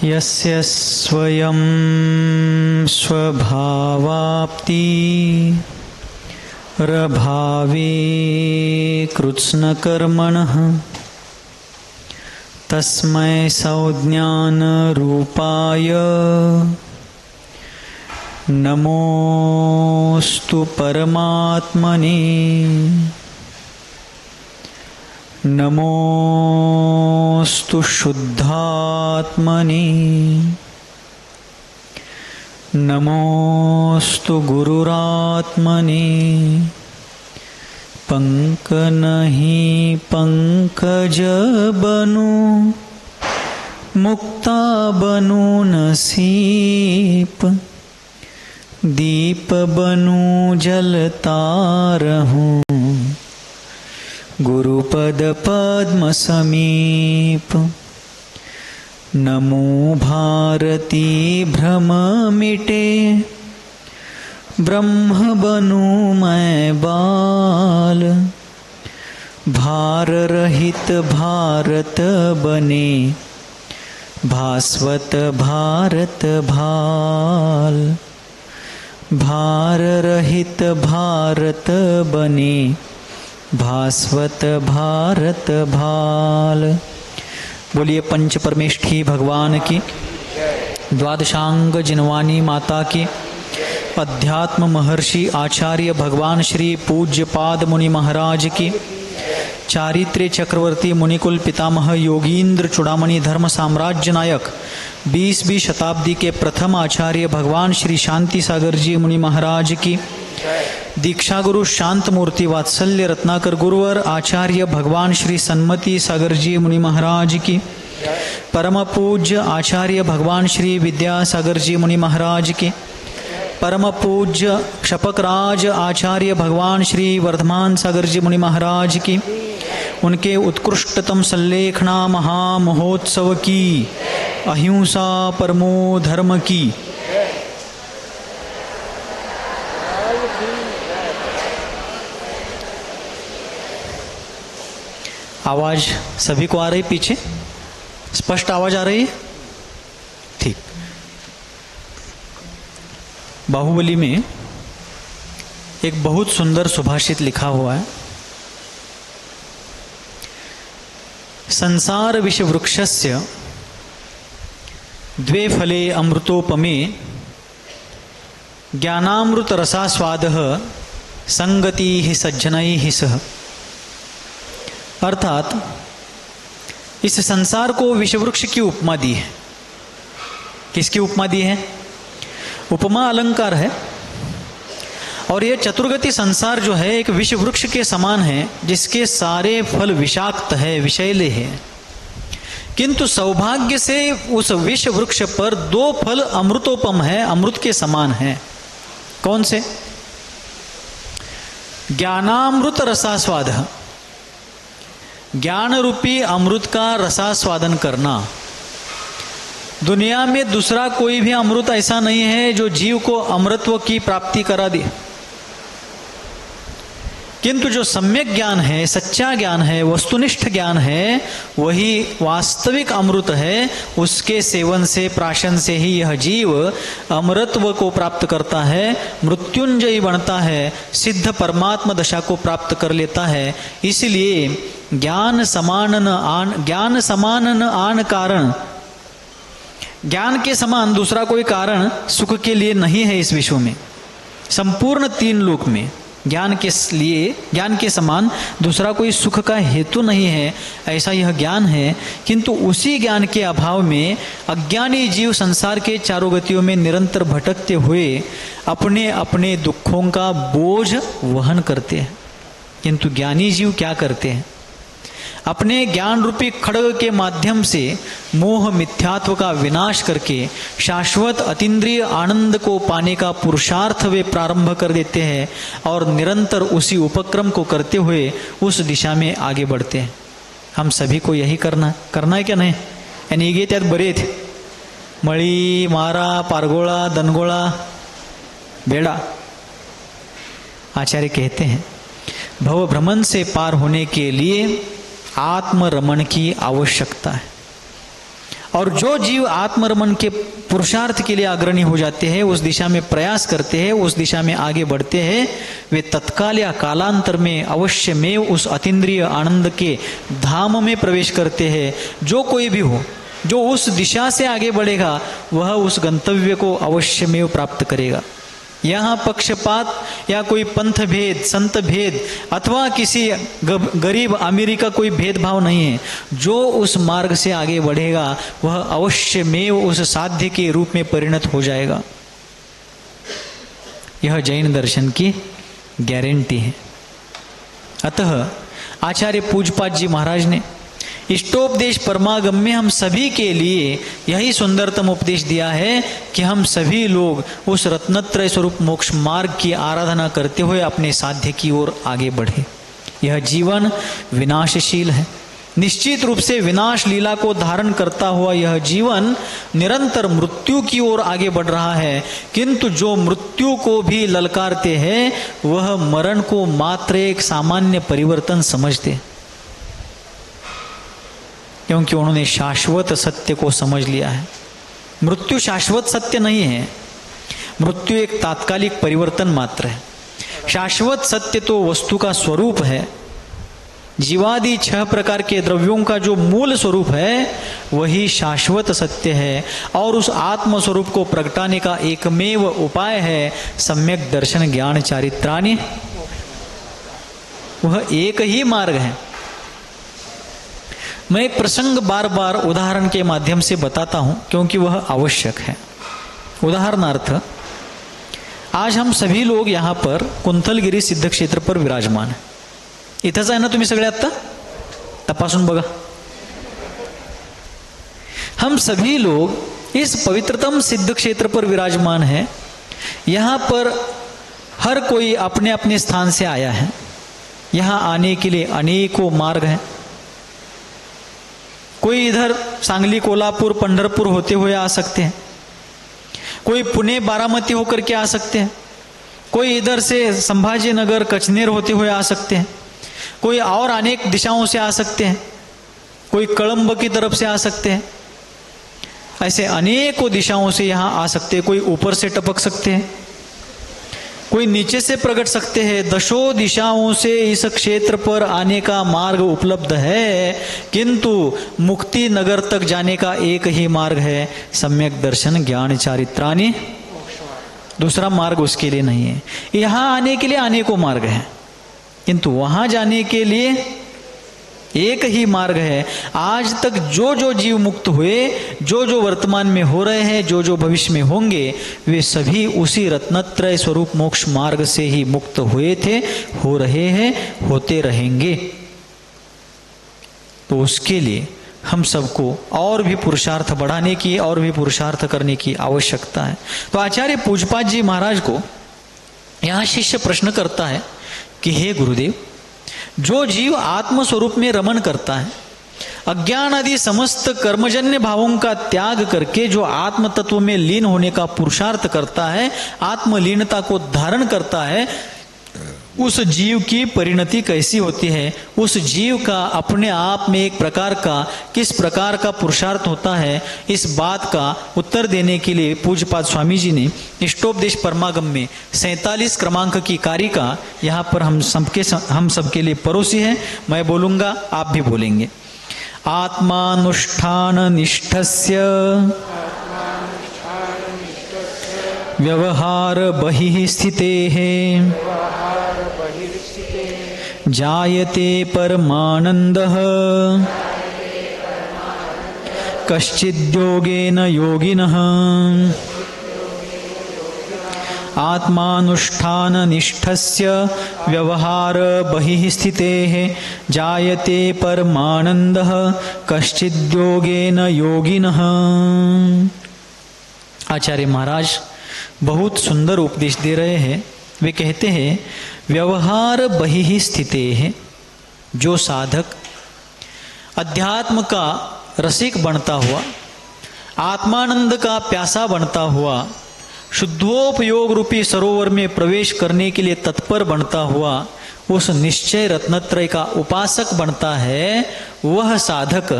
यस्य स्वयं स्वभावाप्ति रभावे कृत्स्नकर्मणः तस्मै सौज्ञानरूपाय नमोस्तु परमात्मने। नमोस्तु शुद्धात्मने। नमोस्तु गुरुरात्मने। पंकनहि पंकज बनु मुक्ता बनु नसीप दीप बनु जलतारहूँ गुरुपद पद्म समीप। नमो भारती भ्रम मिटे ब्रह्म बनु मैं बाल भार रहित भारत बने भास्वत भारत भाल। भार रहित भारत बने भास्वत भारत भाल। बोलिए पंच परमेष्ठी भगवान की, द्वादशांग जिनवानी माता की, अध्यात्म महर्षि आचार्य भगवान श्री पूज्यपाद मुनि महाराज की, चारित्र्य चक्रवर्ती मुनिकुल पितामह योगींद्र चूड़ामणि धर्म साम्राज्य नायक 20वीं शताब्दी के प्रथम आचार्य भगवान श्री शांति सागर जी मुनि महाराज की, दीक्षा गुरु शांत मूर्ति वात्सल्य रत्नाकर गुरुवर आचार्य भगवान श्री सन्मति सागर जी मुनि महाराज की, परम पूज्य आचार्य भगवान श्री विद्या सागर जी मुनि महाराज की, परम पूज्य क्षपकराज आचार्य भगवान श्री वर्धमान सागर जी मुनि महाराज की, उनके उत्कृष्टतम संलेखना महामहोत्सव की, अहिंसा परमो धर्म की। आवाज सभी को आ रही? पीछे स्पष्ट आवाज आ रही है? ठीक। बाहुबली में एक बहुत सुंदर सुभाषित लिखा हुआ है, संसार विषवृक्षस्य द्वे फले अमृतोपमे ज्ञानामृत रसास्वादः संगति ही सज्जनैः सह। अर्थात इस संसार को विषवृक्ष की उपमा दी है। किसकी उपमा दी है? उपमा अलंकार है। और यह चतुर्गति संसार जो है एक विषवृक्ष के समान है, जिसके सारे फल विषाक्त है, विषैले हैं, किंतु सौभाग्य से उस विष वृक्ष पर 2 फल अमृतोपम है, अमृत के समान है। कौन से? ज्ञानामृत रसास्वाद, ज्ञान रूपी अमृत का रसास्वादन करना। दुनिया में दूसरा कोई भी अमृत ऐसा नहीं है जो जीव को अमृतत्व की प्राप्ति करा दे, किंतु जो सम्यक ज्ञान है, सच्चा ज्ञान है, वस्तुनिष्ठ ज्ञान है, वही वास्तविक अमृत है। उसके सेवन से, प्राशन से ही यह जीव अमृतत्व को प्राप्त करता है, मृत्युंजयी बनता है, सिद्ध परमात्मा दशा को प्राप्त कर लेता है। इसलिए ज्ञान समान न आन कारण, ज्ञान के समान दूसरा कोई कारण सुख के लिए नहीं है इस विश्व में। संपूर्ण 3 लोक में ज्ञान के लिए, ज्ञान के समान दूसरा कोई सुख का हेतु नहीं है, ऐसा यह ज्ञान है। किंतु उसी ज्ञान के अभाव में अज्ञानी जीव संसार के चारों गतियों में निरंतर भटकते हुए अपने अपने दुखों का बोझ वहन करते हैं। किंतु ज्ञानी जीव क्या करते हैं? अपने ज्ञान रूपी खड्ग के माध्यम से मोह मिथ्यात्व का विनाश करके शाश्वत अतीन्द्रिय आनंद को पाने का पुरुषार्थ वे प्रारंभ कर देते हैं और निरंतर उसी उपक्रम को करते हुए उस दिशा में आगे बढ़ते हैं। हम सभी को यही करना है क्या नाही? आणि गे त्यात बरे थे मळी मारा पारगोळा दनगोळा बेड़ा। आचार्य कहते हैं भव भ्रमण से पार होने के लिए आत्मरमण की आवश्यकता है। और जो जीव आत्मरमण के पुरुषार्थ के लिए अग्रणी हो जाते हैं, उस दिशा में प्रयास करते हैं, उस दिशा में आगे बढ़ते हैं, वे तत्काल या कालांतर में अवश्य में उस अतीन्द्रिय आनंद के धाम में प्रवेश करते हैं। जो कोई भी हो, जो उस दिशा से आगे बढ़ेगा, वह उस गंतव्य को अवश्य में प्राप्त करेगा। यहाँ पक्षपात या कोई पंथ भेद, संत भेद अथवा किसी गरीब अमीरी का कोई भेदभाव नहीं है। जो उस मार्ग से आगे बढ़ेगा वह अवश्य में उस साध्य के रूप में परिणत हो जाएगा। यह जैन दर्शन की गारंटी है। अतः आचार्य पूज्यपाद जी महाराज ने इष्टोपदेश परमागम में हम सभी के लिए यही सुंदरतम उपदेश दिया है कि हम सभी लोग उस रत्नत्रय स्वरूप मोक्ष मार्ग की आराधना करते हुए अपने साध्य की ओर आगे बढ़े। यह जीवन विनाशशील है। निश्चित रूप से विनाश लीला को धारण करता हुआ यह जीवन निरंतर मृत्यु की ओर आगे बढ़ रहा है, किंतु जो मृत्यु को भी ललकारते हैं वह मरण को मात्र एक सामान्य परिवर्तन समझते हैं, क्योंकि उन्होंने शाश्वत सत्य को समझ लिया है। मृत्यु शाश्वत सत्य नहीं है, मृत्यु एक तात्कालिक परिवर्तन मात्र है। शाश्वत सत्य तो वस्तु का स्वरूप है। जीवादि 6 प्रकार के द्रव्यों का जो मूल स्वरूप है वही शाश्वत सत्य है, और उस आत्म स्वरूप को प्रगटाने का एकमेव उपाय है सम्यक दर्शन ज्ञान चारित्राणि। वह एक ही मार्ग है। मैं एक प्रसंग बार बार उदाहरण के माध्यम से बताता हूं, क्योंकि वह आवश्यक है। उदाहरणार्थ, आज हम सभी लोग यहाँ पर कुंथलगिरी सिद्ध क्षेत्र पर विराजमान है। इथंच आहे ना तुम्ही सगळे? आत्ता तपासून बघा। हम सभी लोग इस पवित्रतम सिद्ध क्षेत्र पर विराजमान हैं। यहाँ पर हर कोई अपने अपने स्थान से आया है। यहाँ आने के लिए अनेकों मार्ग हैं। कोई इधर सांगली, कोल्हापुर, पंढरपुर होते हुए आ सकते हैं, कोई पुणे, बारामती होकर के आ सकते हैं, कोई इधर से संभाजी नगर, कचनेर होते हुए आ सकते हैं, कोई और अनेक दिशाओं से आ सकते हैं, कोई कळंब की तरफ से आ सकते हैं। ऐसे अनेकों दिशाओं से यहाँ आ सकते हैं। कोई ऊपर से टपक सकते हैं, कोई नीचे से प्रकट सकते हैं। दशों दिशाओं से इस क्षेत्र पर आने का मार्ग उपलब्ध है, किंतु मुक्ति नगर तक जाने का एक ही मार्ग है, सम्यक दर्शन ज्ञान चारित्राणि। दूसरा मार्ग उसके लिए नहीं है। यहाँ आने के लिए अनेकों मार्ग हैं, किंतु वहां जाने के लिए एक ही मार्ग है। आज तक जो जो जीव मुक्त हुए, जो जो वर्तमान में हो रहे हैं, जो जो भविष्य में होंगे, वे सभी उसी रत्नत्रय स्वरूप मोक्ष मार्ग से ही मुक्त हुए थे, हो रहे हैं, होते रहेंगे। तो उसके लिए हम सबको और भी पुरुषार्थ बढ़ाने की, और भी पुरुषार्थ करने की आवश्यकता है। तो आचार्य पूज्यपाद जी महाराज को यहाँ शिष्य प्रश्न करता है कि हे गुरुदेव, जो जीव आत्म स्वरूप में रमण करता है, अज्ञान आदि समस्त कर्मजन्य भावों का त्याग करके जो आत्म तत्व में लीन होने का पुरुषार्थ करता है, आत्मलीनता को धारण करता है, उस जीव की परिणति कैसी होती है? उस जीव का अपने आप में एक प्रकार का किस प्रकार का पुरुषार्थ होता है? इस बात का उत्तर देने के लिए पूज्यपाद स्वामी जी ने इष्टोपदेश परमागम में 47 क्रमांक की कारिका यहाँ पर हम सबके लिए परोसी है। मैं बोलूँगा, आप भी बोलेंगे। आत्मानुष्ठान निष्ठस्य व्यवहार बहिः स्थितेः जायते परमानंदः कश्चिद्योगेन योगिनः। आत्मानुष्ठान निष्ठस्य व्यवहार बहिः स्थितेः जायते परमानंदः कश्चिद्योगेन योगिनः। आचार्य महाराज बहुत सुंदर उपदेश दे रहे हैं। वे कहते हैं, व्यवहार बहिः स्थितेः, जो साधक अध्यात्म का रसिक बनता हुआ, आत्मानंद का प्यासा बनता हुआ, शुद्धोपयोग रूपी सरोवर में प्रवेश करने के लिए तत्पर बनता हुआ, उस निश्चय रत्नत्रय का उपासक बनता है, वह साधक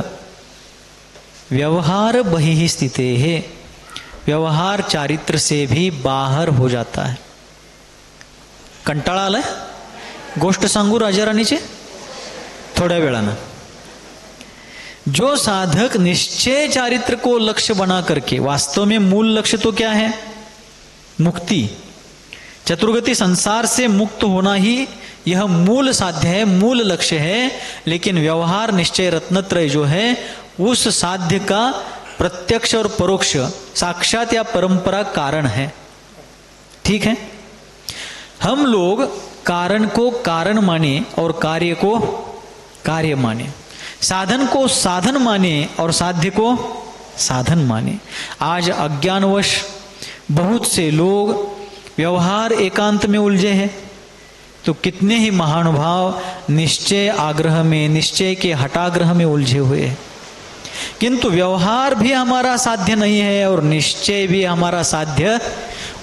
व्यवहार बहिः स्थितेः, व्यवहार चारित्र से भी बाहर हो जाता है. कंटाळा आलाय? गोष्ट सांगू राजा राणीचे थोड्या वेळानं. जो साधक निश्चय चारित्र को लक्ष्य बना करके, वास्तव में मूल लक्ष्य तो क्या है? मुक्ति. चतुर्गति संसार से मुक्त होना ही यह मूल साध्य है, मूल लक्ष्य है. लेकिन व्यवहार निश्चय रत्नत्रय जो है उस साध्य का प्रत्यक्ष और परोक्ष साक्षात या परंपरा कारण है. ठीक है. हम लोग कारण को कारण माने और कार्य को कार्य माने, साधन को साधन माने और साध्य को साधन माने. आज अज्ञानवश बहुत से लोग व्यवहार एकांत में उलझे हैं, तो कितने ही महानुभाव निश्चय आग्रह में, निश्चय के हटाग्रह में उलझे हुए हैं. किंतु व्यवहार भी हमारा साध्य नहीं है और निश्चय भी हमारा साध्य.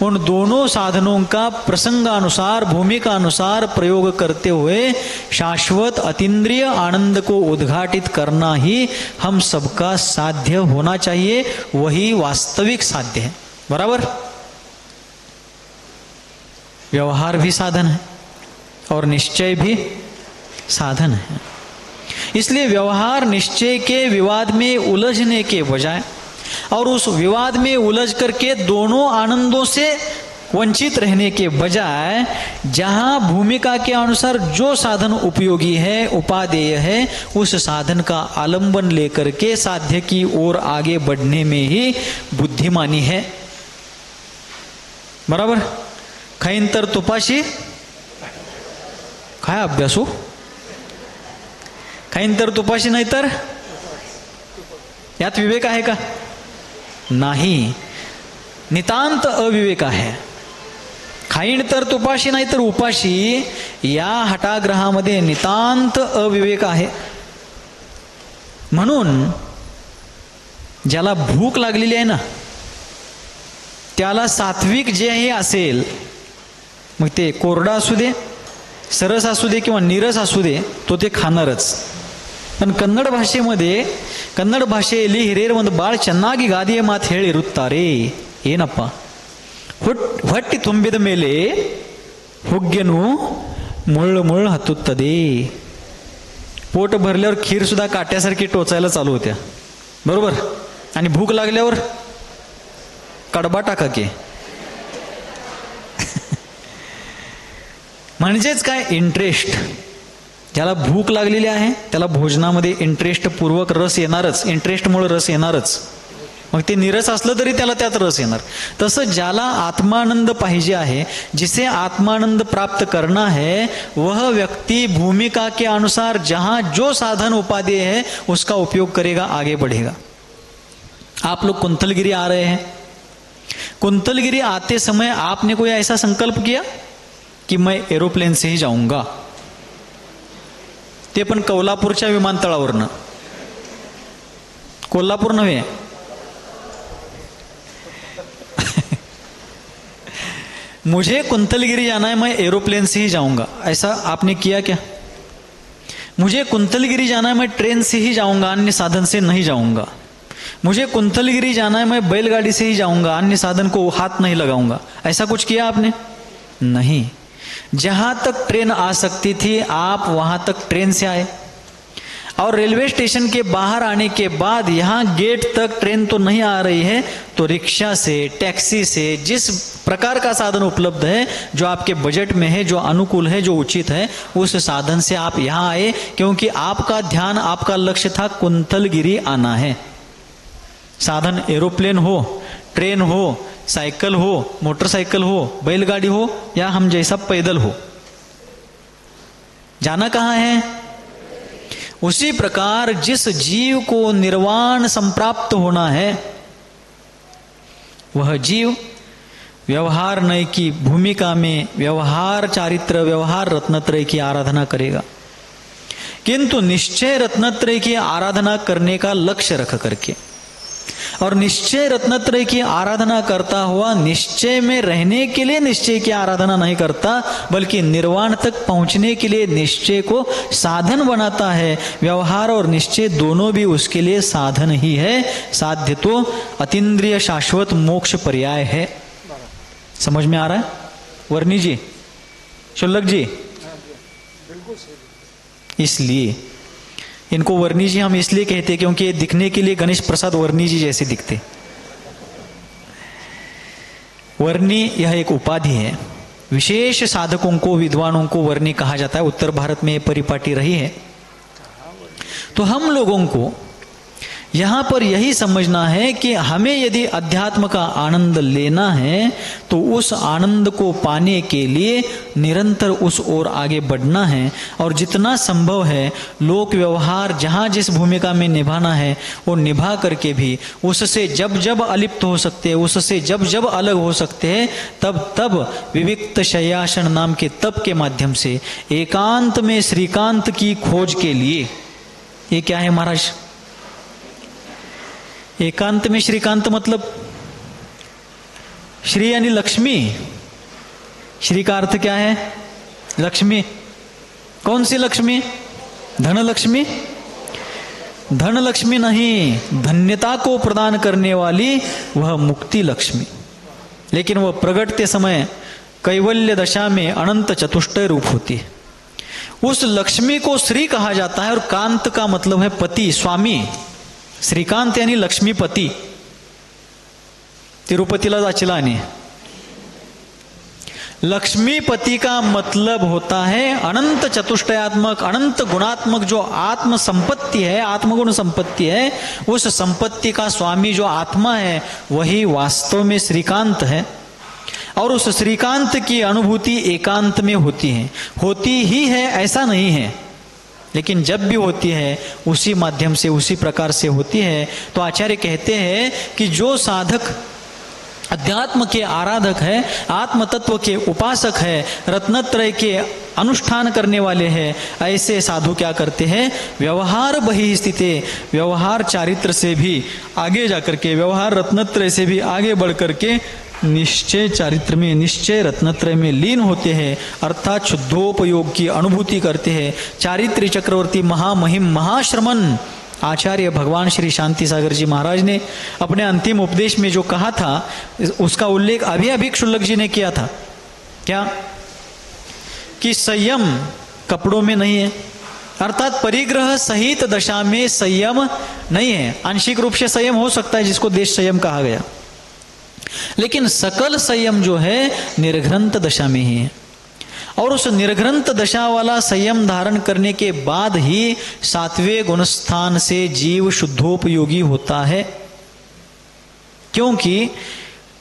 उन दोनों साधनों का प्रसंगानुसार, भूमिका अनुसार प्रयोग करते हुए शाश्वत अतीन्द्रिय आनंद को उद्घाटित करना ही हम सबका साध्य होना चाहिए. वही वास्तविक साध्य है. बराबर. व्यवहार भी साधन है और निश्चय भी साधन है. इसलिए व्यवहार निश्चय के विवाद में उलझने के बजाय और उस विवाद में उलझ करके दोनों आनंदों से वंचित रहने के बजाय, जहां भूमिका के अनुसार जो साधन उपयोगी है, उपादेय है, उस साधन का आलंबन लेकर के साध्य की ओर आगे बढ़ने में ही बुद्धिमानी है. बराबर. खाईन तर तुपाशी काय अभ्यासू, खाईन तर तुपाशी नाही तर. यात विवेक आहे का? नाही. नितांत अविवेक आहे. खाईन तर तुपाशी नाही तर उपाशी, या हटाग्रहामध्ये नितांत अविवेक आहे. म्हणून ज्याला भूक लागलेली आहे ना, त्याला सात्विक जे हे असेल, मग ते कोरडा असू दे, सरस असू दे किंवा नीरस असू दे, तो ते खाणारच. पण कन्नड ಭಾಷೆಯಲ್ಲಿ ಹಿರಿಯರು ಬಾಳ ಚೆನ್ನಾಗಿ ಗಾದೆಯ ಮಾತು ಹೇಳಿರುತ್ತಾರೆ. ಏನಪ್ಪ? ಹೊಟ್ಟೆ ತುಂಬಿದ ಮೇಲೆ ಹುಗ್ಗೆನು ಮುಳ್ಳು ಮುಳ್ಳು ಹತ್ತುತ್ತದೆ. पोट भरल्यावर खीर सुद्धा काट्यासारखी टोचायला चालू होत्या. बरोबर. आणि भूक लागल्यावर कडबा टाका की. म्हणजेच काय? इंटरेस्ट. ज्याला भूक लागलेली आहे त्याला भोजनामध्ये इंटरेस्ट पूर्वक रस येणारच, इंटरेस्टमुळे रस येणारच. मग ते नीरस असलं तरी त्याला त्यात रस येणार. तसं ज्याला आत्मानंद पाहिजे आहे, जिसे आत्मानंद प्राप्त करना है, वह व्यक्ति भूमिका के अनुसार जहां जो साधन उपादेय है उसका उपयोग करेगा, आगे बढ़ेगा. आप लोग कुंतलगिरी आ रहे हैं. कुंतलगिरी आते समय आपने कोई ऐसा संकल्प किया कि मैं एरोप्लेन से ही जाऊंगा? ते पण कोल्हापूरच्या विमानतळावरनं. कोल्हापूर नव्हे. मुझे कुंतलगिरी जाना है, मैं एरोप्लेन से ही जाऊंगा, ऐसा आपने किया क्या? मुझे कुंतलगिरी जाना है, मैं ट्रेन से ही जाऊंगा, अन्य साधन से नहीं जाऊंगा. मुझे कुंतलगिरी जाना है, मैं बैलगाड़ी से ही जाऊंगा, अन्य साधन को हाथ नहीं लगाऊंगा. ऐसा कुछ किया आपने? नहीं. जहां तक ट्रेन आ सकती थी आप वहां तक ट्रेन से आए, और रेलवे स्टेशन के बाहर आने के बाद यहाँ गेट तक ट्रेन तो नहीं आ रही है, तो रिक्शा से, टैक्सी से, जिस प्रकार का साधन उपलब्ध है, जो आपके बजट में है, जो अनुकूल है, जो उचित है, उस साधन से आप यहाँ आए, क्योंकि आपका ध्यान, आपका लक्ष्य था कुंतलगिरी आना है. साधन एरोप्लेन हो, ट्रेन हो, साइकिल हो, मोटरसाइकिल हो, बैलगाड़ी हो, या हम जैसा पैदल हो, जाना कहाँ है? उसी प्रकार जिस जीव को निर्वाण संप्राप्त होना है, वह जीव व्यवहार नय की भूमिका में व्यवहार चारित्र, व्यवहार रत्नत्रय की आराधना करेगा. किंतु निश्चय रत्नत्रय की आराधना करने का लक्ष्य रख करके, और निश्चय रत्नत्रय की आराधना करता हुआ निश्चय में रहने के लिए निश्चय की आराधना नहीं करता, बल्कि निर्वाण तक पहुंचने के लिए निश्चय को साधन बनाता है। व्यवहार और निश्चय दोनों भी उसके लिए साधन ही है। साध्य तो अतीन्द्रिय शाश्वत मोक्ष पर्याय है। समझ में आ रहा है वर्णी जी, शुल्लक जी? इसलिए इनको वर्णी जी हम इसलिए कहते हैं क्योंकि ये दिखने के लिए गणेश प्रसाद वर्णी जी जैसे दिखते। वर्णी यह एक उपाधि है। विशेष साधकों को, विद्वानों को वर्णी कहा जाता है। उत्तर भारत में परिपाटी रही है। तो हम लोगों को यहाँ पर यही समझना है कि हमें यदि अध्यात्म का आनंद लेना है तो उस आनंद को पाने के लिए निरंतर उस ओर आगे बढ़ना है, और जितना संभव है लोक व्यवहार जहाँ जिस भूमिका में निभाना है वो निभा करके भी उससे जब जब अलिप्त हो सकते हैं, उससे जब जब अलग हो सकते हैं, तब तब विविक्त शय्यासन नाम के तप के माध्यम से एकांत में श्रीकांत की खोज के लिए। ये क्या है महाराज? एकांत में श्रीकांत मतलब श्री यानी लक्ष्मी। श्री का अर्थ क्या है? लक्ष्मी। कौन सी लक्ष्मी? धन लक्ष्मी? धन लक्ष्मी नहीं, धन्यता को प्रदान करने वाली वह मुक्ति लक्ष्मी। लेकिन वह प्रगटते समय कैवल्य दशा में अनंत चतुष्टय रूप होती है। उस लक्ष्मी को श्री कहा जाता है। और कांत का मतलब है पति, स्वामी। श्रीकांत यानी लक्ष्मीपती। तिरुपतीला जाचीला आणि लक्ष्मीपति का मतलब होता है अनंत चतुष्टयात्मक, अनंत गुणात्मक जो आत्म संपत्ति है, आत्मगुण संपत्ति है, उस संपत्ति का स्वामी जो आत्मा है वही वास्तव में श्रीकांत है। और उस श्रीकांत की अनुभूति एकांत में होती है। होती ही है ऐसा नहीं है, लेकिन जब भी होती है उसी माध्यम से, उसी प्रकार से होती है। तो आचार्य कहते हैं कि जो साधक अध्यात्म के आराधक है, आत्म तत्व के उपासक है, रत्नत्रय के अनुष्ठान करने वाले हैं, ऐसे साधु क्या करते हैं? व्यवहार बहि स्थिते, व्यवहार चारित्र से भी आगे जाकर के, व्यवहार रत्नत्रय से भी आगे बढ़ करके निश्चय चारित्र में, निश्चय रत्नत्रय में लीन होते हैं, अर्थात शुद्धोपयोग की अनुभूति करते हैं। चारित्र चक्रवर्ती महामहिम महाश्रमण आचार्य भगवान श्री शांति सागर जी महाराज ने अपने अंतिम उपदेश में जो कहा था उसका उल्लेख अभी शुल्लक जी ने किया था। क्या? कि संयम कपड़ों में नहीं है, अर्थात परिग्रह सहित दशा में संयम नहीं है। आंशिक रूप से संयम हो सकता है जिसको देश संयम कहा गया, लेकिन सकल संयम जो है निर्घ्रंथ दशा में ही है। और उस निर्घ्रंथ दशा वाला संयम धारण करने के बाद ही सातवें गुणस्थान से जीव शुद्धोपयोगी होता है। क्योंकि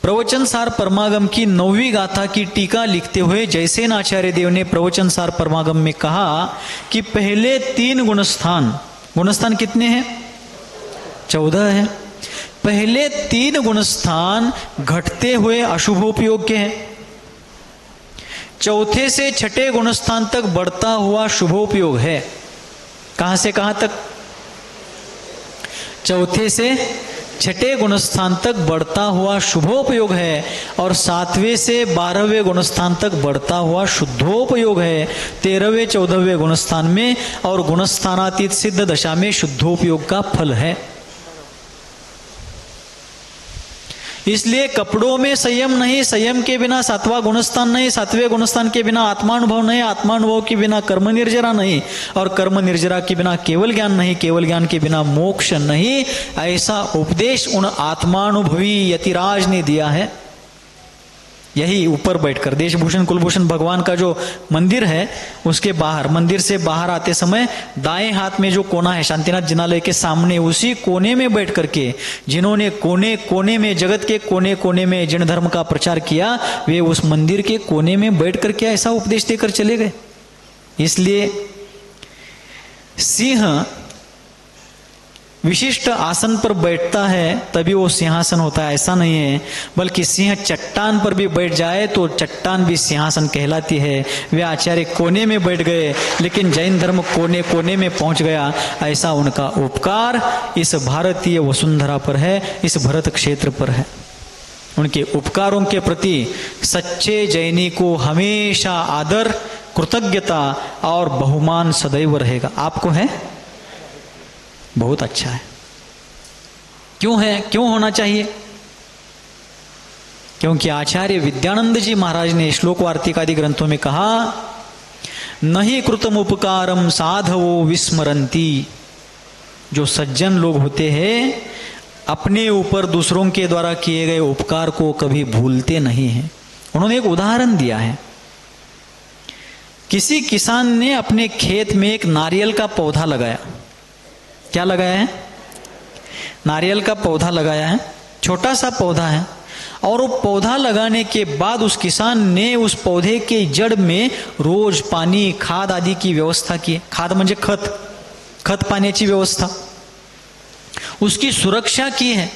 प्रवचन सार परमागम की 9वीं गाथा की टीका लिखते हुए जयसेन आचार्य देव ने प्रवचन सार परमागम में कहा कि पहले 3 गुणस्थान, गुणस्थान कितने हैं? 14 है। पहले 3 गुणस्थान घटते हुए अशुभोपयोग के हैं। चौथे से छठे गुणस्थान तक बढ़ता हुआ शुभोपयोग है। कहां से कहां तक? चौथे से छठे गुणस्थान तक बढ़ता हुआ शुभोपयोग है, और 7वें से 12वें गुणस्थान तक बढ़ता हुआ शुद्धोपयोग है। 13वें 14वें गुणस्थान में और गुणस्थानातीत सिद्ध दशा में शुद्धोपयोग का फल है। इसलिए कपड़ों में संयम नहीं, संयम के बिना 7वां गुणस्थान नहीं, 7वें गुणस्थान के बिना आत्मानुभव नहीं, आत्मानुभव के बिना कर्म निर्जरा नहीं, और कर्म निर्जरा के बिना केवल ज्ञान नहीं, केवल ज्ञान के बिना मोक्ष नहीं। ऐसा उपदेश उन आत्मानुभवी यतिराज ने दिया है। यही ऊपर बैठकर देशभूषण कुलभूषण भगवान का जो मंदिर है उसके बाहर, मंदिर से बाहर आते समय दाएं हाथ में जो कोना है शांतिनाथ जिनालय के सामने, उसी कोने में बैठ करके जिन्होंने कोने कोने में, जगत के कोने कोने में जिन धर्म का प्रचार किया, वे उस मंदिर के कोने में बैठ करके ऐसा उपदेश देकर चले गए। इसलिए सिंह विशिष्ट आसन पर बैठता है तभी वो सिंहासन होता है, ऐसा नहीं है। बल्कि सिंह चट्टान पर भी बैठ जाए तो चट्टान भी सिंहासन कहलाती है। वे आचार्य कोने में बैठ गए लेकिन जैन धर्म कोने कोने में पहुंच गया। ऐसा उनका उपकार इस भारतीय वसुंधरा पर है, इस भरत क्षेत्र पर है। उनके उपकारों के प्रति सच्चे जैनी को हमेशा आदर, कृतज्ञता और बहुमान सदैव रहेगा। आपको है? बहुत अच्छा है। क्यों है? क्यों होना चाहिए? क्योंकि आचार्य विद्यानंद जी महाराज ने श्लोक वार्तिक आदि ग्रंथों में कहा, नहीं कृतम उपकारम साधवो विस्मरंती। जो सज्जन लोग होते हैं अपने ऊपर दूसरों के द्वारा किए गए उपकार को कभी भूलते नहीं हैं। उन्होंने एक उदाहरण दिया है। किसी किसान ने अपने खेत में एक नारियल का पौधा लगाया। क्या लगाया है? नारियल का पौधा लगाया है, छोटा सा पौधा है। और वो पौधा लगाने के बाद उस किसान ने उस पौधे के जड़ में रोज पानी, खाद आदि की व्यवस्था की। खाद म्हणजे खत पाण्याची व्यवस्था, उसकी सुरक्षा की है,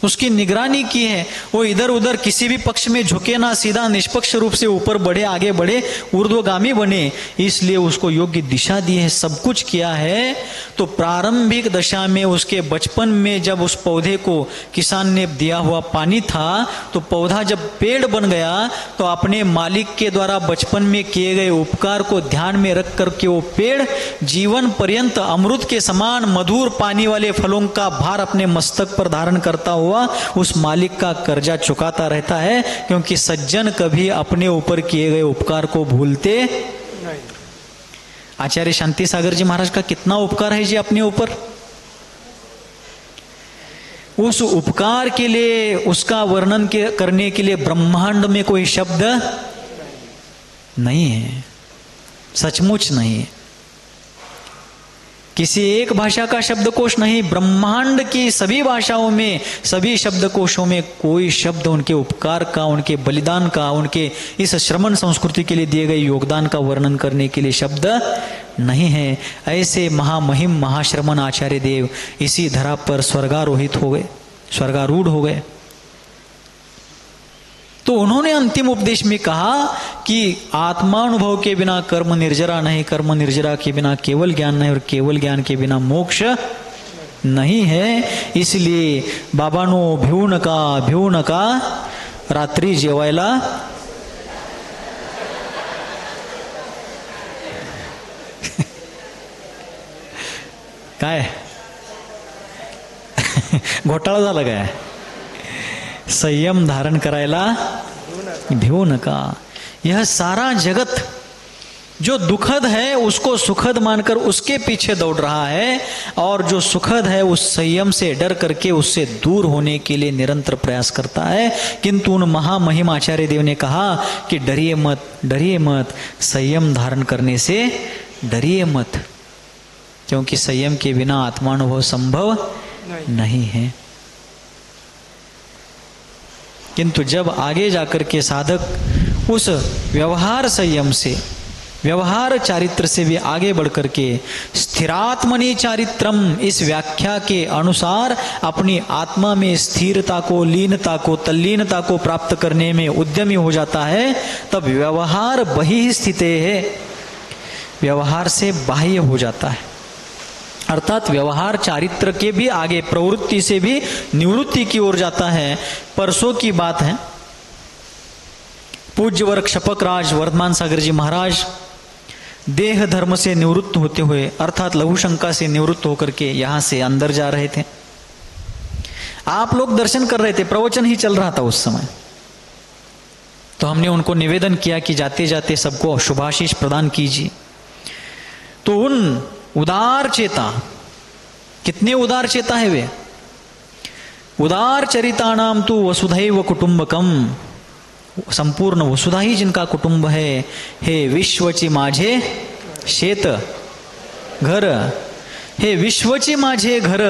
उसकी निगरानी की है। वो इधर उधर किसी भी पक्ष में झुके ना, सीधा निष्पक्ष रूप से ऊपर बढ़े, आगे बढ़े, ऊर्ध्वगामी बने, इसलिए उसको योग्य दिशा दी है, सब कुछ किया है। तो प्रारंभिक दशा में उसके बचपन में जब उस पौधे को किसान ने दिया हुआ पानी था तो पौधा जब पेड़ बन गया तो अपने मालिक के द्वारा बचपन में किए गए उपकार को ध्यान में रख करके वो पेड़ जीवन पर्यंत अमृत के समान मधुर पानी वाले फलों का भार अपने मस्तक पर धारण करता हुआ उस मालिक का कर्जा चुकाता रहता है। क्योंकि सज्जन कभी अपने ऊपर किए गए उपकार को भूलते नहीं। आचार्य शांति सागर जी महाराज का कितना उपकार है जी अपने ऊपर। उस उपकार के लिए, उसका वर्णन करने के लिए ब्रह्मांड में कोई शब्द नहीं है, सचमुच नहीं है। किसी एक भाषा का शब्दकोश नहीं, ब्रह्मांड की सभी भाषाओं में, सभी शब्दकोशों में कोई शब्द उनके उपकार का, उनके बलिदान का, उनके इस श्रमण संस्कृति के लिए दिए गए योगदान का वर्णन करने के लिए शब्द नहीं है। ऐसे महामहिम महाश्रमण आचार्य देव इसी धरा पर स्वर्गारोहित हो गए, स्वर्गारूढ़ हो गए। तो उन्होंने अंतिम उपदेश में कहा कि आत्मानुभव के बिना कर्म निर्जरा नहीं, कर्म निर्जरा के बिना केवल ज्ञान नहीं, और केवल ज्ञान के बिना मोक्ष नहीं है। इसलिए बाबांनो भिवू नका रात्री जेवायला काय घोटाळा झाला काय? संयम धारण करायला भिवू नका। यह सारा जगत जो दुखद है उसको सुखद मानकर उसके पीछे दौड़ रहा है, और जो सुखद है उस संयम से डर करके उससे दूर होने के लिए निरंतर प्रयास करता है। किंतु उन महामहिम आचार्य देव ने कहा कि डरिए मत, डरिए मत, संयम धारण करने से डरिए मत, क्योंकि संयम के बिना आत्मानुभव संभव नहीं है। किंतु जब आगे जाकर के साधक उस व्यवहार संयम से, व्यवहार चारित्र से भी आगे बढ़ करके स्थिरात्मनि चारित्रम, इस व्याख्या के अनुसार अपनी आत्मा में स्थिरता को, लीनता को, तल्लीनता को प्राप्त करने में उद्यमी हो जाता है, तब व्यवहार बहिः स्थिते है, व्यवहार से बाह्य हो जाता है। अर्थात व्यवहार चारित्र के भी आगे, प्रवृत्ति से भी निवृत्ति की ओर जाता है। परसों की बात है, पूज्य वर्ग शपक राज वर्धमान सागर जी महाराज देह धर्म से निवृत्त होते हुए, अर्थात लघु शंका से निवृत्त होकर के यहां से अंदर जा रहे थे। आप लोग दर्शन कर रहे थे, प्रवचन ही चल रहा था उस समय। तो हमने उनको निवेदन किया कि जाते जाते सबको शुभाशीष प्रदान कीजिए। तो उन उदार चेता, कितने उदार चेता है वे, उदार चरितानाम तो वसुधैव कुटुंबकम, संपूर्ण वसुधा ही जिनका कुटुंब है। हे विश्वची माझे शेत घर, हे विश्वची माझे घर,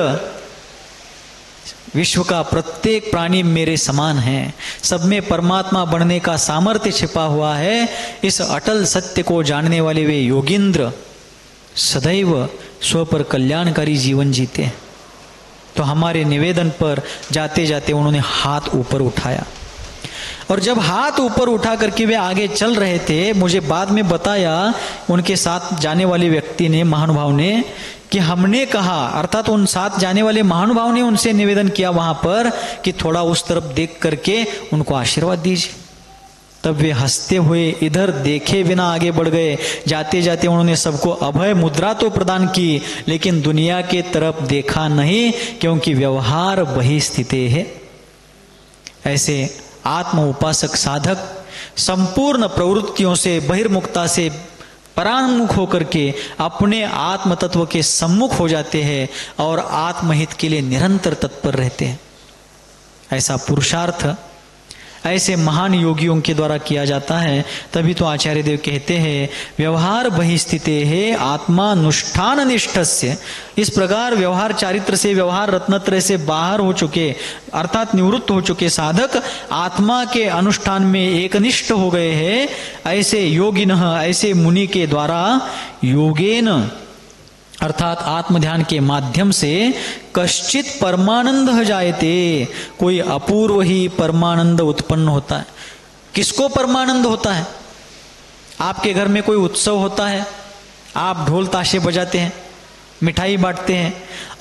विश्व का प्रत्येक प्राणी मेरे समान है, सब में परमात्मा बनने का सामर्थ्य छिपा हुआ है। इस अटल सत्य को जानने वाले वे योगींद्र सदैव स्व पर कल्याणकारी जीवन जीते हैं। तो हमारे निवेदन पर जाते जाते उन्होंने हाथ ऊपर उठाया, और जब हाथ ऊपर उठा करके वे आगे चल रहे थे, मुझे बाद में बताया उनके साथ जाने वाले व्यक्ति ने, महानुभाव ने, कि हमने कहा, अर्थात उन साथ जाने वाले महानुभाव ने उनसे निवेदन किया वहां पर कि थोड़ा उस तरफ देख करके उनको आशीर्वाद दीजिए। तब वे हंसते हुए इधर देखे बिना आगे बढ़ गए। जाते जाते उन्होंने सबको अभय मुद्रा तो प्रदान की, लेकिन दुनिया के तरफ देखा नहीं, क्योंकि व्यवहार वही स्थिति है। ऐसे आत्म उपासक साधक संपूर्ण प्रवृत्तियों से, बहिर्मुखता से परान्मुख होकर के अपने आत्म तत्व के सम्मुख हो जाते हैं और आत्महित के लिए निरंतर तत्पर रहते हैं। ऐसा पुरुषार्थ ऐसे महान योगियों के द्वारा किया जाता है। तभी तो आचार्य देव कहते हैं, व्यवहार बहिस्थिते है आत्मानुष्ठान निष्ठस्य। इस प्रकार व्यवहार चारित्र से, व्यवहार रत्नत्रय से बाहर हो चुके, अर्थात निवृत्त हो चुके साधक आत्मा के अनुष्ठान में एकनिष्ठ हो गए हैं। ऐसे योगिनः, ऐसे मुनि के द्वारा योगेन अर्थात आत्म ध्यान के माध्यम से कश्चित परमानंद जायते, कोई अपूर्व ही परमानंद उत्पन्न होता है। किसको परमानंद होता है? आपके घर में कोई उत्सव होता है, आप ढोल ताशे बजाते हैं, मिठाई बांटते हैं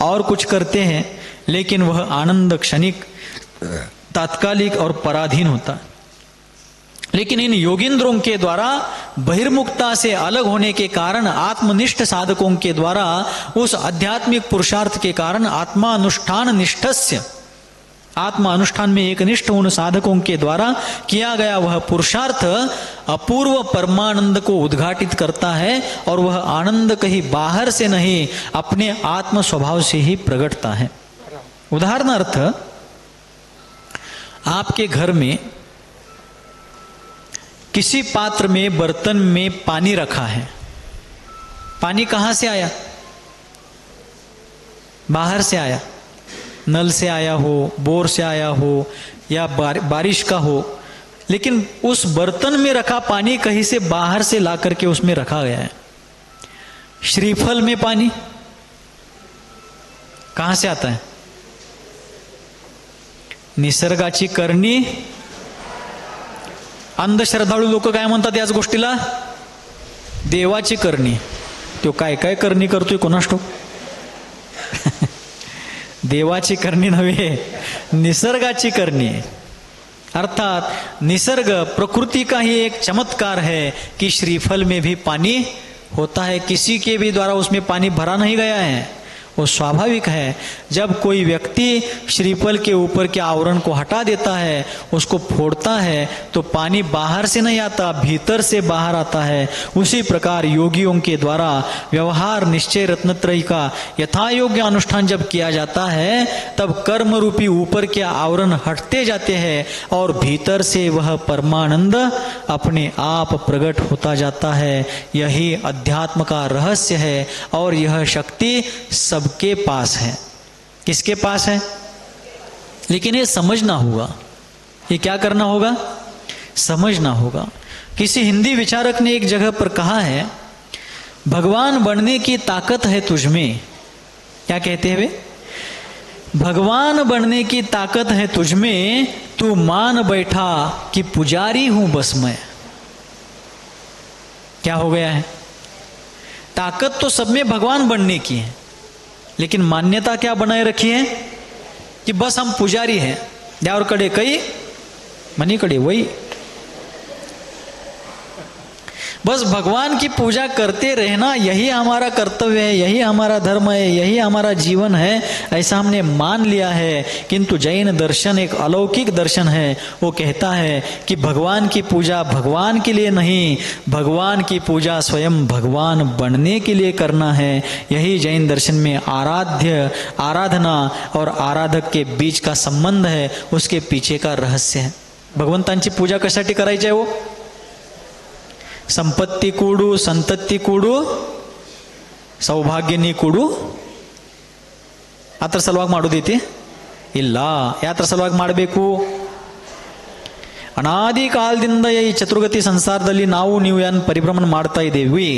और कुछ करते हैं, लेकिन वह आनंद क्षणिक, तात्कालिक और पराधीन होता है। लेकिन इन योगिंद्रों के द्वारा बहिर्मुखता से अलग होने के कारण, आत्मनिष्ठ साधकों के द्वारा उस आध्यात्मिक पुरुषार्थ के कारण आत्मानुष्ठान निष्ठस्य, आत्मा अनुष्ठान में एक निष्ठ उन साधकों के द्वारा किया गया वह पुरुषार्थ अपूर्व परमानंद को उद्घाटित करता है, और वह आनंद कहीं बाहर से नहीं, अपने आत्म स्वभाव से ही प्रकटता है। उदाहरणार्थ, आपके घर में किसी पात्र में, बर्तन में पानी रखा है। पानी कहां से आया? बाहर से आया, नल से आया हो, बोर से आया हो, या बारिश का हो, लेकिन उस बर्तन में रखा पानी कहीं से बाहर से ला करके उसमें रखा गया है। श्रीफल में पानी कहां से आता है? निसर्गाची करणी। अंधश्रद्धाळू लोक काय म्हणतात याच गोष्टीला? देवाची करणी. तो काय काय करणी करतोय कोणास ठाऊक? देवाची करणी नव्हे, निसर्गाची करणी। अर्थात निसर्ग, प्रकृति का ही एक चमत्कार है कि श्रीफल में भी पानी होता है। किसी के भी द्वारा उसमें पानी भरा नहीं गया है, वो स्वाभाविक है। जब कोई व्यक्ति श्रीफल के ऊपर के आवरण को हटा देता है, उसको फोड़ता है, तो पानी बाहर से नहीं आता, भीतर से बाहर आता है। उसी प्रकार योगियों के द्वारा व्यवहार निश्चय रत्नत्रयी का यथा योग्य अनुष्ठान जब किया जाता है, तब कर्म रूपी ऊपर के आवरण हटते जाते हैं और भीतर से वह परमानंद अपने आप प्रकट होता जाता है। यही अध्यात्म का रहस्य है, और यह शक्ति सबके पास है। किसके पास है? लेकिन ये समझना होगा। ये क्या करना होगा? समझना होगा। किसी हिंदी विचारक ने एक जगह पर कहा है, भगवान बनने की ताकत है तुझमें। क्या कहते हैं वे? भगवान बनने की ताकत है तुझमें, तू मान बैठा कि पुजारी हूं बस मैं। क्या हो गया है? ताकत तो सब में भगवान बनने की है, लेकिन मान्यता क्या बनाए रखी है कि बस हम पुजारी हैं। द्यावर कडे कई, मनी कडे वही। बस भगवान की पूजा करते रहना यही हमारा कर्तव्य है, यही हमारा धर्म है, यही हमारा जीवन है, ऐसा हमने मान लिया है। किंतु जैन दर्शन एक अलौकिक दर्शन है। वो कहता है कि भगवान की पूजा भगवान के लिए नहीं, भगवान की पूजा स्वयं भगवान बनने के लिए करना है। यही जैन दर्शन में आराध्य, आराधना और आराधक के बीच का संबंध है, उसके पीछे का रहस्य है। भगवंतांची पूजा कशासाठी करायची आहे? वो संपत्ती कूडू, संतत्ती कूडू, ಸೌಭಾಗ್ಯನಿ ಕೂಡು ಅದರ ಸಲುವಾಗಿ ಮಾಡೋದೈತಿ ಇಲ್ಲ. ಯಾತ್ರ ಸಲುವಾಗಿ ಮಾಡಬೇಕು? ಅನಾದಿ ಕಾಲದಿಂದ ಈ ಚತುರ್ಗತಿ ಸಂಸಾರದಲ್ಲಿ ನಾವು ನೀವು ಏನು ಪರಿಭ್ರಮಣ ಮಾಡ್ತಾ ಇದ್ದೇವೆ,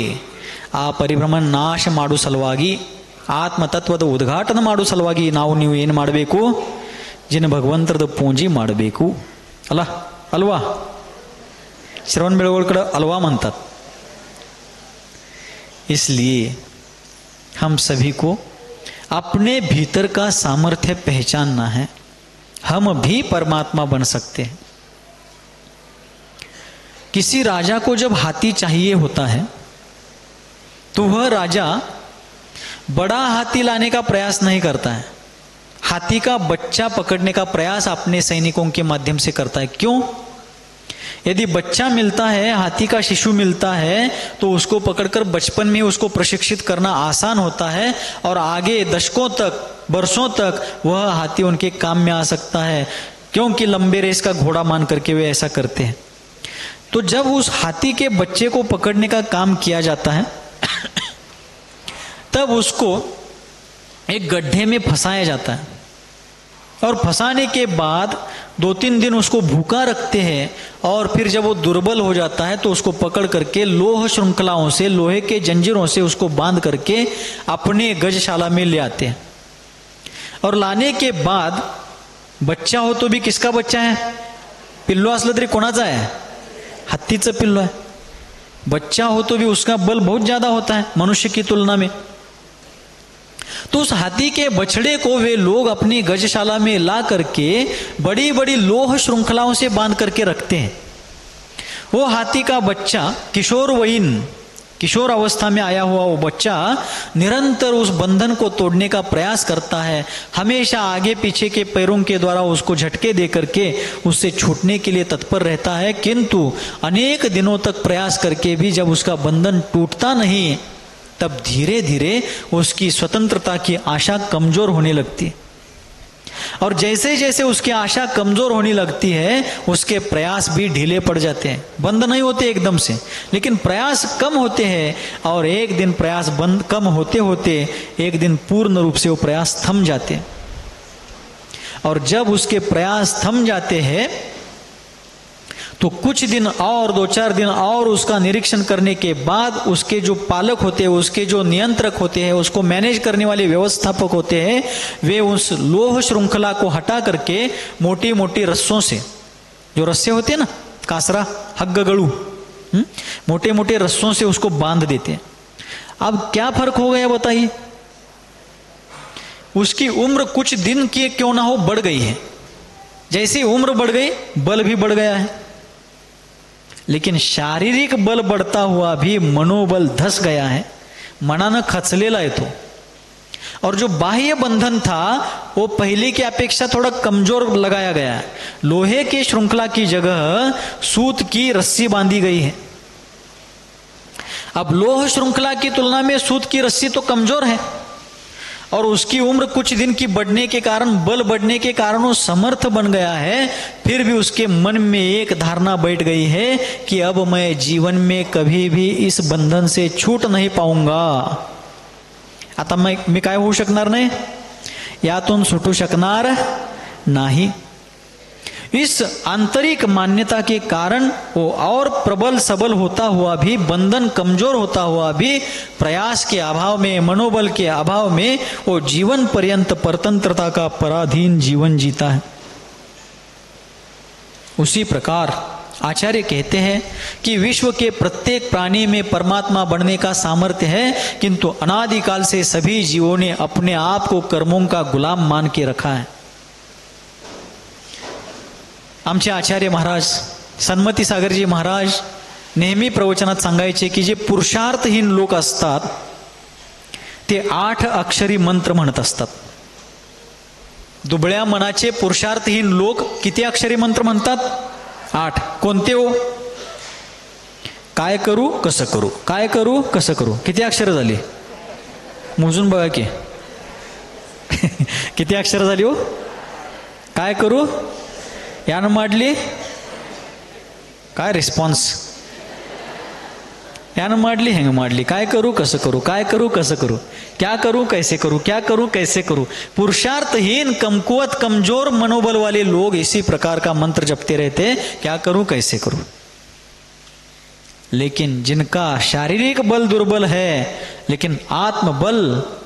ಆ ಪರಿಭ್ರಮಣ ನಾಶ ಮಾಡೋ ಸಲುವಾಗಿ ಆತ್ಮತತ್ವದ ಉದ್ಘಾಟನ ಮಾಡೋ ಸಲುವಾಗಿ ನೀವು ಏನು ಮಾಡಬೇಕು? ಜಿನ ಭಗವಂತರದ ಪೂಜೆ ಮಾಡಬೇಕು ಅಲ್ಲ ಅಲ್ವಾ? श्रवण बेळगोळ कड़े अलवा म्हणतात. इसलिए हम सभी को अपने भीतर का सामर्थ्य पहचानना है. हम भी परमात्मा बन सकते हैं. किसी राजा को जब हाथी चाहिए होता है तो वह राजा बड़ा हाथी लाने का प्रयास नहीं करता है, हाथी का बच्चा पकड़ने का प्रयास अपने सैनिकों के माध्यम से करता है. क्यों? यदि बच्चा मिलता है, हाथी का शिशु मिलता है, तो उसको पकड़कर बचपन में उसको प्रशिक्षित करना आसान होता है और आगे दशकों तक, वर्षों तक वह हाथी उनके काम में आ सकता है, क्योंकि लंबे रेस का घोड़ा मान करके वे ऐसा करते हैं. तो जब उस हाथी के बच्चे को पकड़ने का काम किया जाता है तब उसको एक गड्ढे में फंसाया जाता है और फंसाने के बाद 2-3 दिन उसको भूखा रखते हैं और फिर जब वो दुर्बल हो जाता है तो उसको पकड़ करके लोह श्रृंखलाओं से, लोहे के जंजीरों से उसको बांध करके अपने गजशाला में ले आते हैं. और लाने के बाद बच्चा हो तो भी किसका बच्चा है? पिल्लो असलं तरी कोणाचा आहे? हत्तीचं पिल्लो है. बच्चा हो तो भी उसका बल बहुत ज्यादा होता है मनुष्य की तुलना में. तो उस हाथी के बछड़े को वे लोग अपनी गजशाला में ला करके बड़ी बड़ी लोह श्रृंखलाओं से बांध करके रखते हैं. वो हाथी का बच्चा किशोर अवस्था में आया हुआ वो बच्चा निरंतर उस बंधन को तोड़ने का प्रयास करता है, हमेशा आगे पीछे के पैरों के द्वारा उसको झटके दे करके उससे छूटने के लिए तत्पर रहता है. किंतु अनेक दिनों तक प्रयास करके भी जब उसका बंधन टूटता नहीं तब धीरे धीरे उसकी स्वतंत्रता की आशा कमजोर होने लगती है. और जैसे जैसे उसकी आशा कमजोर होने लगती है उसके प्रयास भी ढीले पड़ जाते हैं. बंद नहीं होते एकदम से, लेकिन प्रयास कम होते हैं और एक दिन प्रयास बंद कम होते होते एक दिन पूर्ण रूप से वो प्रयास थम जाते हैं. और जब उसके प्रयास थम जाते हैं तो कुछ दिन और 2-4 दिन और उसका निरीक्षण करने के बाद उसके जो पालक होते हैं, उसके जो नियंत्रक होते हैं, उसको मैनेज करने वाले व्यवस्थापक होते हैं, वे उस लोह श्रृंखला को हटा करके मोटी मोटी रस्सों से, जो रस्से होते हैं ना, कासरा, हग्ग गड़ू, मोटे मोटे रस्सों से उसको बांध देते हैं. अब क्या फर्क हो गया बताइए? उसकी उम्र कुछ दिन की क्यों ना हो बढ़ गई है. जैसी उम्र बढ़ गई बल भी बढ़ गया है, लेकिन शारीरिक बल बढ़ता हुआ भी मनोबल धस गया है, मनानं खचलेला येतो. और जो बाह्य बंधन था वो पहले की अपेक्षा थोड़ा कमजोर लगाया गया है. लोहे की श्रृंखला की जगह सूत की रस्सी बांधी गई है. अब लोह श्रृंखला की तुलना में सूत की रस्सी तो कमजोर है और उसकी उम्र कुछ दिन की बढ़ने के कारण, बल बढ़ने के कारण वो समर्थ बन गया है. फिर भी उसके मन में एक धारणा बैठ गई है कि अब मैं जीवन में कभी भी इस बंधन से छूट नहीं पाऊंगा. आता मी काय होऊ शकणार नाही, यातून सुटू शकणार नाही. इस आंतरिक मान्यता के कारण वो और प्रबल सबल होता हुआ भी, बंधन कमजोर होता हुआ भी, प्रयास के अभाव में, मनोबल के अभाव में वो जीवन पर्यंत परतंत्रता का पराधीन जीवन जीता है. उसी प्रकार आचार्य कहते हैं कि विश्व के प्रत्येक प्राणी में परमात्मा बनने का सामर्थ्य है, किंतु अनादिकाल से सभी जीवों ने अपने आप को कर्मों का गुलाम मान के रखा है. आमचे आचार्य महाराज सन्मती सागरजी महाराज नेहमी प्रवचनात सांगायचे की जे पुरुषार्थहीन लोक असतात ते 8 अक्षरी मंत्र म्हणत असतात. दुबळ्या मनाचे पुरुषार्थहीन लोक किती अक्षरी मंत्र म्हणतात? 8. कोणते हो? काय करू कसं करू, काय करू कसं करू. किती अक्षर झाली मोजून बघा की. किती अक्षर झाली हो? काय करू यानं मांडली, काय रिस्पॉन्स, यानं मांडली हेंग मांडली. काय करू कसं करू, काय करू कसं करू, क्या करूं कैसे करूं, क्या करूं कैसे करूं. पुरुषार्थहीन, कमकुवत, कमजोर मनोबल वाले लोग इसी प्रकार का मंत्र जपते रहते, क्या करूं कैसे करूं. लेकिन जिनका शारीरिक बल दुर्बल है, लेकिन आत्मबल,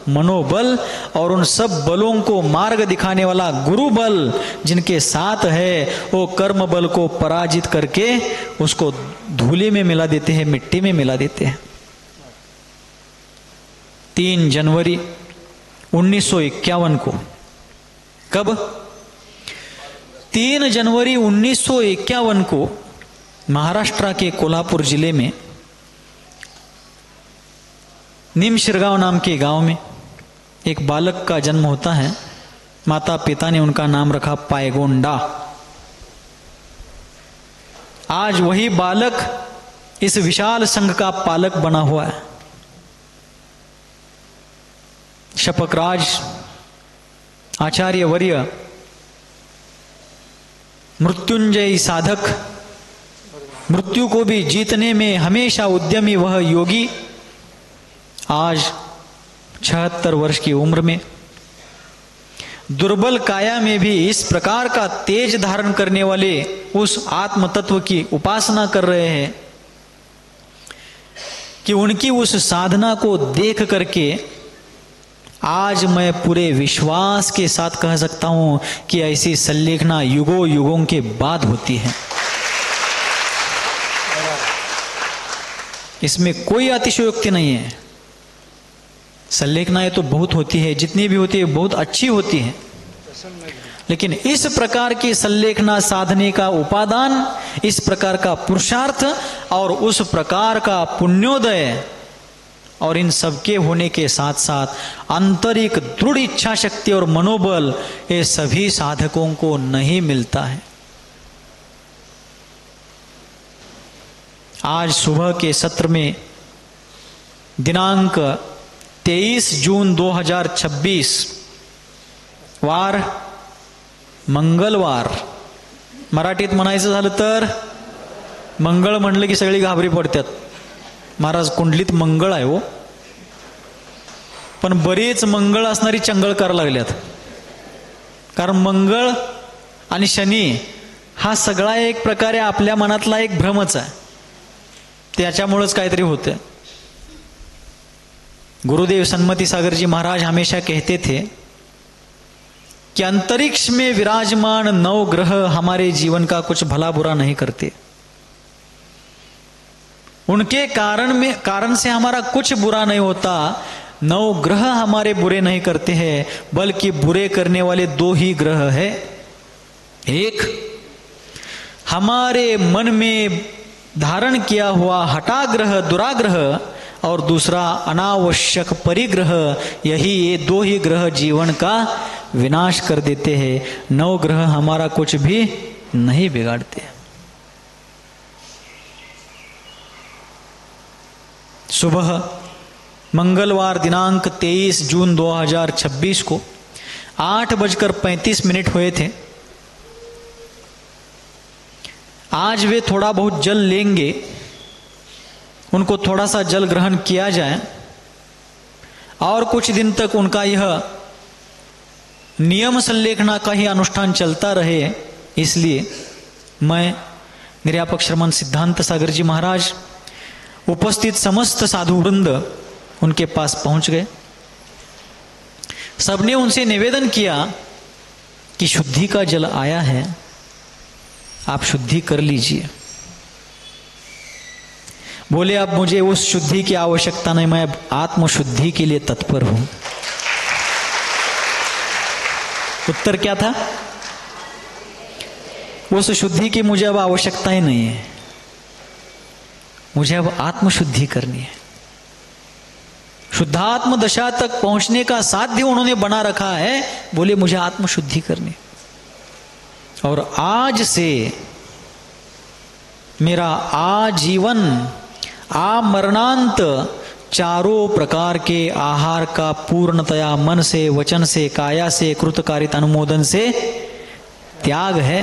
मनोबल और उन सब बलों को मार्ग दिखाने वाला गुरु बल जिनके साथ है, वो कर्म बल को पराजित करके उसको धूलि में मिला देते हैं, मिट्टी में मिला देते हैं। 3 जनवरी 1951 को, कब? 3 जनवरी 1951 को महाराष्ट्र के कोल्हापुर जिले में निमशिरगांव नाम के गांव में एक बालक का जन्म होता है। माता पिता ने उनका नाम रखा पायगोंडा। आज वही बालक इस विशाल संघ का पालक बना हुआ है। शपकराज आचार्य वर्य, मृत्युंजयी साधक, मृत्यु को भी जीतने में हमेशा उद्यमी वह योगी, आज 76 वर्ष की उम्र में दुर्बल काया में भी इस प्रकार का तेज धारण करने वाले उस आत्म तत्व की उपासना कर रहे हैं कि उनकी उस साधना को देख करके आज मैं पूरे विश्वास के साथ कह सकता हूं कि ऐसी संलेखना युगों युगों के बाद होती है। इसमें कोई अतिशयोक्ति नहीं है। संलेखनाएं तो बहुत होती है, जितनी भी होती है बहुत अच्छी होती है, लेकिन इस प्रकार की संलेखना साधने का उपादान, इस प्रकार का पुरुषार्थ और उस प्रकार का पुण्योदय और इन सबके होने के साथ साथ आंतरिक दृढ़ इच्छा शक्ति और मनोबल, ये सभी साधकों को नहीं मिलता है। आज सुबह के सत्र में दिनांक 23 जून 2026 वार मंगळवार, मराठीत म्हणायचं झालं तर मंगळ म्हणलं की सगळी घाबरी पडतात। महाराज कुंडलीत मंगळ आहे हो, पण बरेच मंगळ असणारी चंगळ करायला लागल्यात, कारण मंगळ आणि शनी हा सगळा एक प्रकारे आपल्या मनातला एक भ्रमच आहे, त्याच्यामुळेच काहीतरी होतं। गुरुदेव सन्मति सागर जी महाराज हमेशा कहते थे कि अंतरिक्ष में विराजमान 9 ग्रह हमारे जीवन का कुछ भला बुरा नहीं करते, उनके कारण से हमारा कुछ बुरा नहीं होता। 9 ग्रह हमारे बुरे नहीं करते हैं, बल्कि बुरे करने वाले 2 ही ग्रह है। एक हमारे मन में धारण किया हुआ हठाग्रह दुराग्रह, और दूसरा अनावश्यक परिग्रह। यही ये 2 ही ग्रह जीवन का विनाश कर देते हैं। 9 ग्रह हमारा कुछ भी नहीं बिगाड़ते। सुबह मंगलवार दिनांक 23 जून 2026 को 8:35 हुए थे। आज वे थोड़ा बहुत जल लेंगे, उनको थोड़ा सा जल ग्रहण किया जाए और कुछ दिन तक उनका यह नियम संलेखना का ही अनुष्ठान चलता रहे। इसलिए मैं निर्यापक श्रमण सिद्धांत सागर जी महाराज, उपस्थित समस्त साधु वृंद उनके पास पहुंच गए। सबने उनसे निवेदन किया कि शुद्धि का जल आया है, आप शुद्धि कर लीजिए। बोले अब मुझे उस शुद्धि की आवश्यकता नहीं, मैं आत्मशुद्धि के लिए तत्पर हूं। उत्तर क्या था? उस शुद्धि की मुझे अब आवश्यकता ही नहीं है, मुझे अब आत्मशुद्धि करनी है। शुद्धात्म दशा तक पहुंचने का साध्य उन्होंने बना रखा है, बोले मुझे आत्मशुद्धि करनी। और आज से मेरा आजीवन आमरणांत चारों प्रकार के आहार का पूर्णतया मन से, वचन से, काया से, कृतकारित अनुमोदन से त्याग है।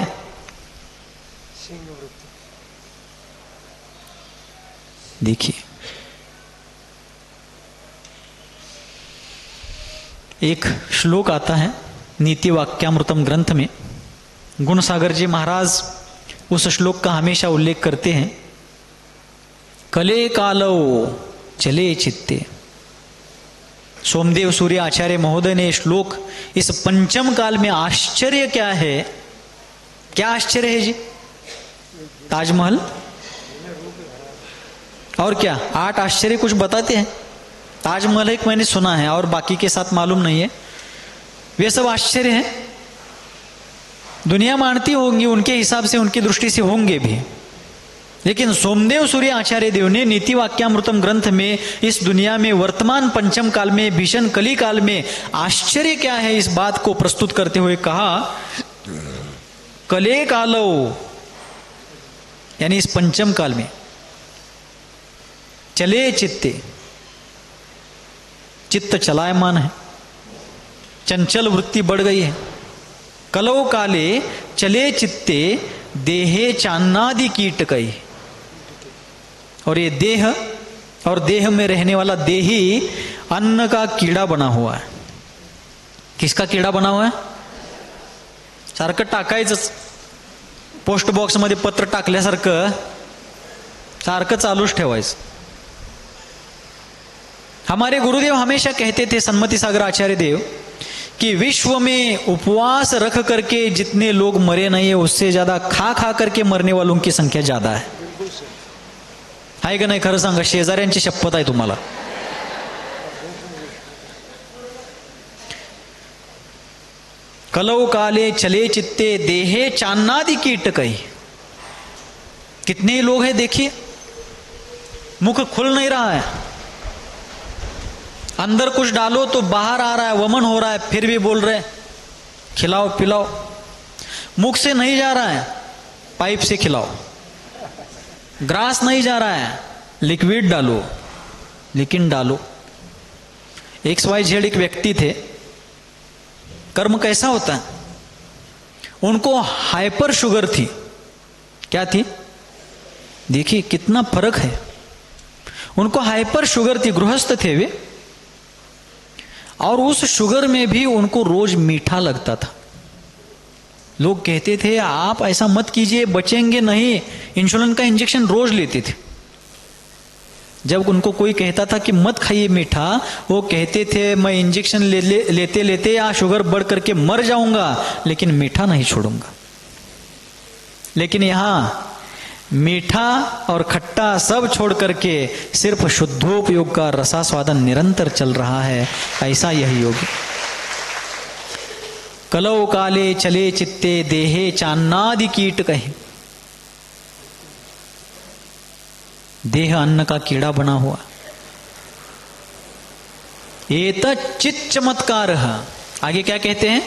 देखिए, एक श्लोक आता है नीति वाक्यामृतम ग्रंथ में। गुणसागर जी महाराज उस श्लोक का हमेशा उल्लेख करते हैं कले कालो चले चित्ते। सोमदेव सूर्य आचार्य महोदय ने श्लोक, इस पंचम काल में आश्चर्य क्या है? क्या आश्चर्य है जी? ताजमहल और क्या 8 आश्चर्य कुछ बताते हैं। ताजमहल एक मैंने सुना है और बाकी के साथ मालूम नहीं है। वे सब आश्चर्य हैं, दुनिया मानती होंगी, उनके हिसाब से उनकी दृष्टि से होंगे भी। लेकिन सोमदेव सूर्य आचार्य देव ने नीति वाक्यामृतम ग्रंथ में इस दुनिया में वर्तमान पंचम काल में, भीषण कली काल में आश्चर्य क्या है, इस बात को प्रस्तुत करते हुए कहा, कले कालो, यानी इस पंचम काल में चले चित्ते, चित्त चलायमान है, चंचल वृत्ति बढ़ गई है। कलो काले चले चित्ते देहे चान्नादि कीट कई। और ये देह और देह में रहने वाला देही अन्न का कीड़ा बना हुआ है। किसका कीड़ा बना हुआ है? सारखं टाकायचंच, पोस्ट बॉक्स मध्ये पत्र टाकल्यासारखं सारखं चालूच ठेवायचं। हमारे गुरुदेव हमेशा कहते थे, सन्मति सागर आचार्य देव, कि विश्व में उपवास रख करके जितने लोग मरे नहीं है, उससे ज्यादा खा खा करके मरने वालों की संख्या ज्यादा है का नाही? खरं सांगा, शेजाऱ्यांची शपथ आहे तुम्हाला। कलौ काले चले चित्ते देहे चान्नादि कीट कई। कितने लोग हैं देखिए, मुख खुल नहीं रहा है, अंदर कुछ डालो तो बाहर आ रहा है, वमन हो रहा है, फिर भी बोल रहे खिलाओ पिलाओ। मुख से नहीं जा रहा है, पाइप से खिलाओ। ग्रास नहीं जा रहा है, लिक्विड डालो, लेकिन डालो। XYZ एक व्यक्ति थे, कर्म कैसा होता है, उनको हाइपर शुगर थी। क्या थी? देखिए कितना फर्क है। उनको हाइपर शुगर थी, गृहस्थ थे वे, और उस शुगर में भी उनको रोज मीठा लगता था। लोग कहते थे आप ऐसा मत कीजिए, बचेंगे नहीं। इंसुलिन का इंजेक्शन रोज लेते थे। जब उनको कोई कहता था कि मत खाइए मीठा, वो कहते थे मैं इंजेक्शन लेते लेते या शुगर बढ़ करके मर जाऊंगा, लेकिन मीठा नहीं छोड़ूंगा। लेकिन यहाँ मीठा और खट्टा सब छोड़ करके सिर्फ शुद्धोपयोग का रसास्वादन निरंतर चल रहा है। ऐसा यह योग। कलौ काले चले चित्ते देहे चान्नादि कीट कहे। देह अन्न का कीड़ा बना हुआ। एतच्चित् चमत्कारः, आगे क्या कहते हैं?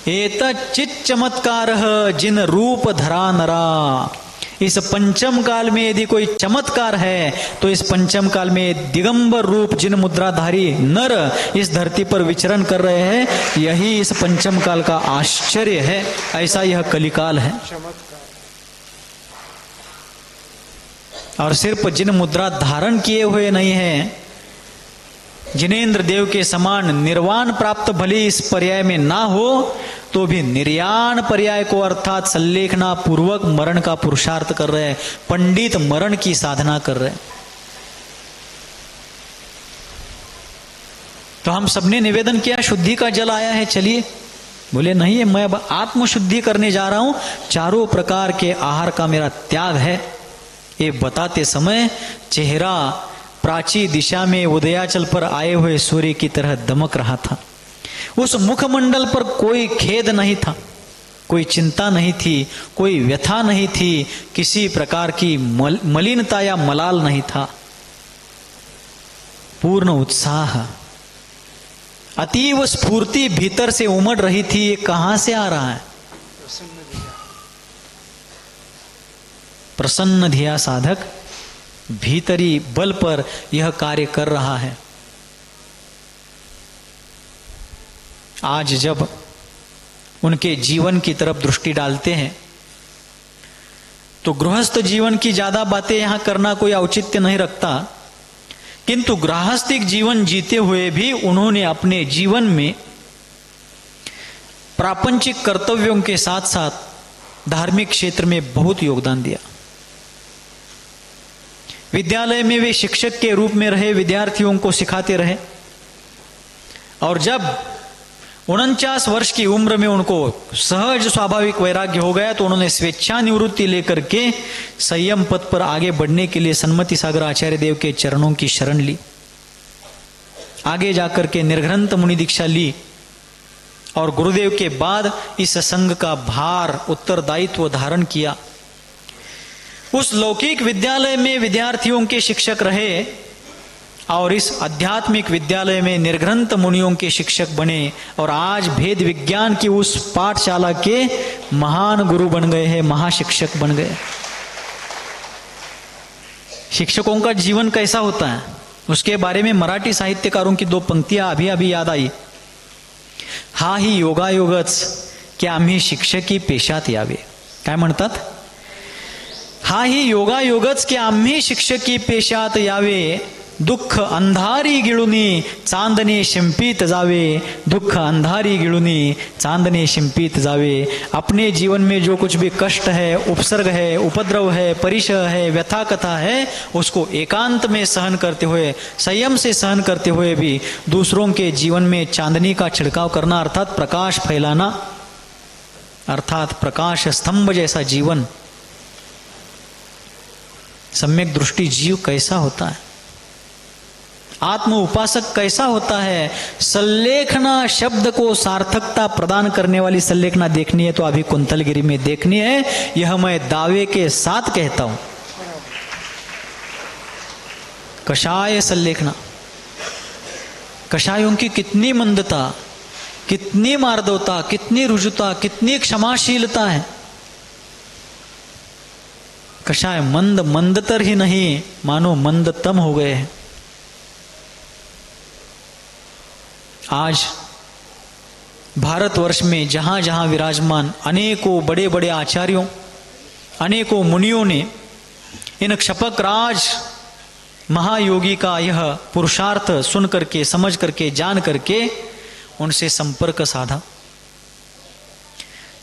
एतच्चित् चमत्कारः जिन रूप धरा नरा। इस पंचम काल में यदि कोई चमत्कार है तो इस पंचम काल में दिगंबर रूप जिन मुद्राधारी नर इस धरती पर विचरण कर रहे हैं, यही इस पंचम काल का आश्चर्य है। ऐसा यह कलिकाल है। और सिर्फ जिन मुद्रा धारण किए हुए नहीं है, जिनेन्द्र देव के समान निर्वाण प्राप्त भले इस पर्याय में ना हो, तो भी निर्याण पर्याय को अर्थात संलेखना पूर्वक मरण का पुरुषार्थ कर रहे हैं। पंडित मरण की साधना कर रहे हैं। तो हम सबने निवेदन किया शुद्धि का जल आया है, चलिए। बोले नहीं, मैं अब आत्मशुद्धि करने जा रहा हूं, चारों प्रकार के आहार का मेरा त्याग है। ये बताते समय चेहरा प्राची दिशा में उदयाचल पर आए हुए सूर्य की तरह दमक रहा था। उस मुखमंडल पर कोई खेद नहीं था, कोई चिंता नहीं थी, कोई व्यथा नहीं थी, किसी प्रकार की मलिनता या मलाल नहीं था। पूर्ण उत्साह, अतीव स्फूर्ति भीतर से उमड़ रही थी। ये कहां से आ रहा है? प्रसन्न धिया साधक भीतरी बल पर यह कार्य कर रहा है। आज जब उनके जीवन की तरफ दृष्टि डालते हैं तो गृहस्थ जीवन की ज्यादा बातें यहां करना कोई औचित्य नहीं रखता, किंतु गृहस्थिक जीवन जीते हुए भी उन्होंने अपने जीवन में प्रापंचिक कर्तव्यों के साथ साथ धार्मिक क्षेत्र में बहुत योगदान दिया। विद्यालय में वे शिक्षक के रूप में रहे, विद्यार्थियों को सिखाते रहे। और जब 49 वर्ष की उम्र में उनको सहज स्वाभाविक वैराग्य हो गया तो उन्होंने स्वेच्छा निवृत्ति लेकर के संयम पथ पर आगे बढ़ने के लिए सन्मति सागर आचार्य देव के चरणों की शरण ली। आगे जाकर के निर्ग्रंथ मुनि दीक्षा ली और गुरुदेव के बाद इस संघ का भार उत्तरदायित्व धारण किया। उस लौकिक विद्यालय में विद्यार्थियों के शिक्षक रहे और इस आध्यात्मिक विद्यालय में निर्ग्रंथ मुनियों के शिक्षक बने और आज भेद विज्ञान की उस पाठशाला के महान गुरु बन गए हैं, महाशिक्षक बन गए। शिक्षकों का जीवन कैसा होता है उसके बारे में मराठी साहित्यकारों की 2 पंक्तियां अभी याद आई। हा ही योगायोगच की आम्ही शिक्षकी पेशात यावे। काय म्हणतात? हा ही योगायोगच की आम्ही शिक्षकी पेशात यावे, दुःख अंधारी गिळुनी चांदणे शिंपीत जावे, दुःख अंधारी गिळुनी चांदणे शिंपीत जावे। अपने जीवन में जो कुछ भी कष्ट है, उपसर्ग है, उपद्रव है, परिचय है, व्यथा कथा है, उसको एकांत में सहन करते हुए, संयम से सहन करते हुए भी दूसरों के जीवन में चांदनी का छिड़काव करना, अर्थात प्रकाश फैलाना, अर्थात प्रकाश स्तंभ जैसा जीवन। सम्यक दृष्टि जीव कैसा होता है, आत्म उपासक कैसा होता है। संलेखना शब्द को सार्थकता प्रदान करने वाली संलेखना देखनी है तो अभी कुंतलगिरी में देखनी है, यह मैं दावे के साथ कहता हूं। कषाय संलेखना, कषायों की कितनी मंदता, कितनी मार्दवता, कितनी रुजुता, कितनी क्षमाशीलता है। कषाय मंद मंदतर ही नहीं मानो मंदतम हो गए हैं। आज भारतवर्ष में जहां जहां विराजमान अनेकों बड़े बड़े आचार्यों, अनेकों मुनियों ने इन क्षपक राज महायोगी का यह पुरुषार्थ सुन करके, समझ करके, जान करके उनसे संपर्क साधा।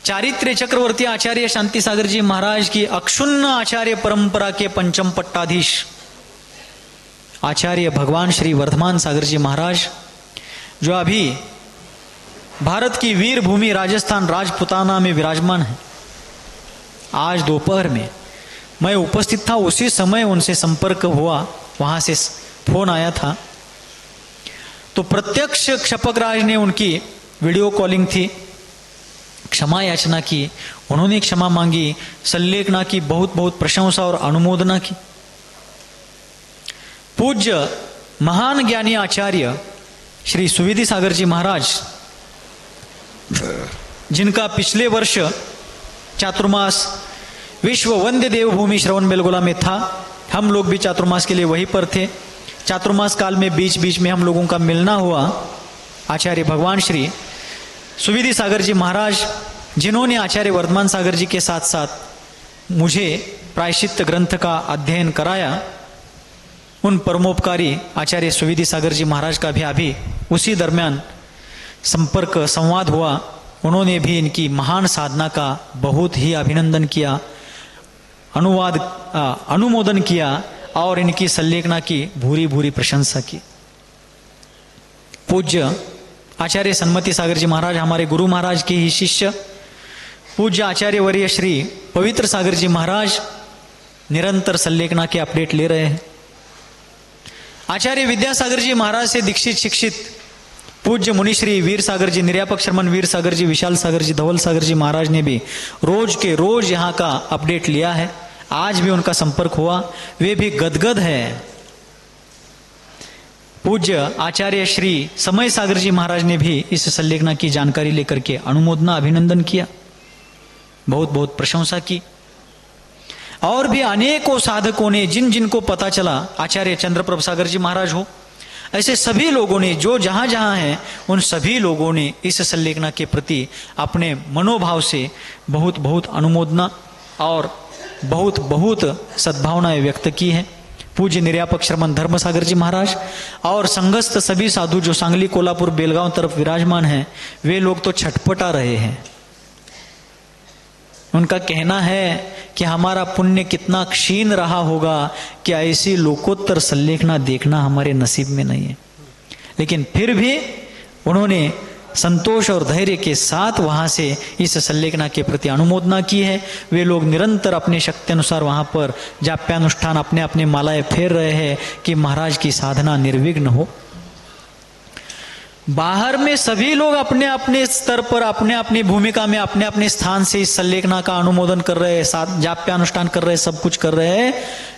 चारित्र्य चक्रवर्ती आचार्य शांति सागर जी महाराज की अक्षुण्ण आचार्य परंपरा के पंचम पट्टाधीश आचार्य भगवान श्री वर्धमान सागर जी महाराज, जो अभी भारत की वीर भूमि राजस्थान राजपुताना में विराजमान है, आज दोपहर में मैं उपस्थित था, उसी समय उनसे संपर्क हुआ, वहां से फोन आया था। तो प्रत्यक्ष क्षपकराज ने उनकी वीडियो कॉलिंग थी, क्षमा याचना की, उन्होंने क्षमा मांगी, संलेखना की बहुत बहुत प्रशंसा और अनुमोदना की। पूज्य महान ज्ञानी आचार्य श्री सुविधि सागर जी महाराज, जिनका पिछले वर्ष चातुर्मास विश्व वंद्य देवभूमि श्रवण बेलगोला में था, हम लोग भी चातुर्मास के लिए वहीं पर थे। चातुर्मास काल में बीच बीच में हम लोगों का मिलना हुआ। आचार्य भगवान श्री सुविधि सागर जी महाराज, जिन्होंने आचार्य वर्धमान सागर जी के साथ साथ मुझे प्रायश्चित्त ग्रंथ का अध्ययन कराया, उन परमोपकारी आचार्य सुविधि सागर जी महाराज का भी अभी उसी दरमियान संपर्क संवाद हुआ। उन्होंने भी इनकी महान साधना का बहुत ही अभिनंदन किया, अनुमोदन किया और इनकी संलेखना की भूरी भूरी प्रशंसा की। पूज्य आचार्य सन्मति सागर जी महाराज हमारे गुरु महाराज के ही शिष्य, पूज्य आचार्य वर्य श्री पवित्र सागर जी महाराज निरंतर संलेखना के अपडेट ले रहे हैं। आचार्य विद्यासागर जी महाराज से दीक्षित शिक्षित पूज्य मुनिश्री वीर सागर जी, निर्यापक शर्मन वीर सागर जी, विशाल सागर जी, धवल सागर जी महाराज ने भी रोज के रोज यहाँ का अपडेट लिया है। आज भी उनका संपर्क हुआ, वे भी गदगद है। पूज्य आचार्य श्री समय सागर जी महाराज ने भी इस संलेखना की जानकारी लेकर के अनुमोदना अभिनंदन किया, बहुत बहुत प्रशंसा की। और भी अनेकों साधकों ने, जिन जिनको पता चला, आचार्य चंद्रप्रभ सागर जी महाराज हो, ऐसे सभी लोगों ने जो जहां जहां हैं, उन सभी लोगों ने इस संलेखना के प्रति अपने मनोभाव से बहुत बहुत अनुमोदना और बहुत बहुत सद्भावनाएं व्यक्त की है। पूज्य निर्यापक शर्मन धर्म सागर जी महाराज और संघस्थ सभी साधु जो सांगली, कोल्हापुर, बेलगांव तरफ विराजमान हैं, वे लोग तो छटपटा रहे हैं। उनका कहना है कि हमारा पुण्य कितना क्षीण रहा होगा कि ऐसी लोकोत्तर सल्लेखना देखना हमारे नसीब में नहीं है, लेकिन फिर भी उन्होंने संतोष और धैर्य के साथ वहाँ से इस सल्लेखना के प्रति अनुमोदना की है। वे लोग निरंतर अपने शक्ति अनुसार वहाँ पर जाप्यानुष्ठान अपने अपने मालाएं फेर रहे हैं कि महाराज की साधना निर्विघ्न हो। बाहर में सभी लोग अपने अपने स्तर पर अपने अपनी भूमिका में अपने अपने स्थान से इस सल्लेखना का अनुमोदन कर रहे हैं, साथ जाप्यानुष्ठान कर रहे हैं, सब कुछ कर रहे हैं,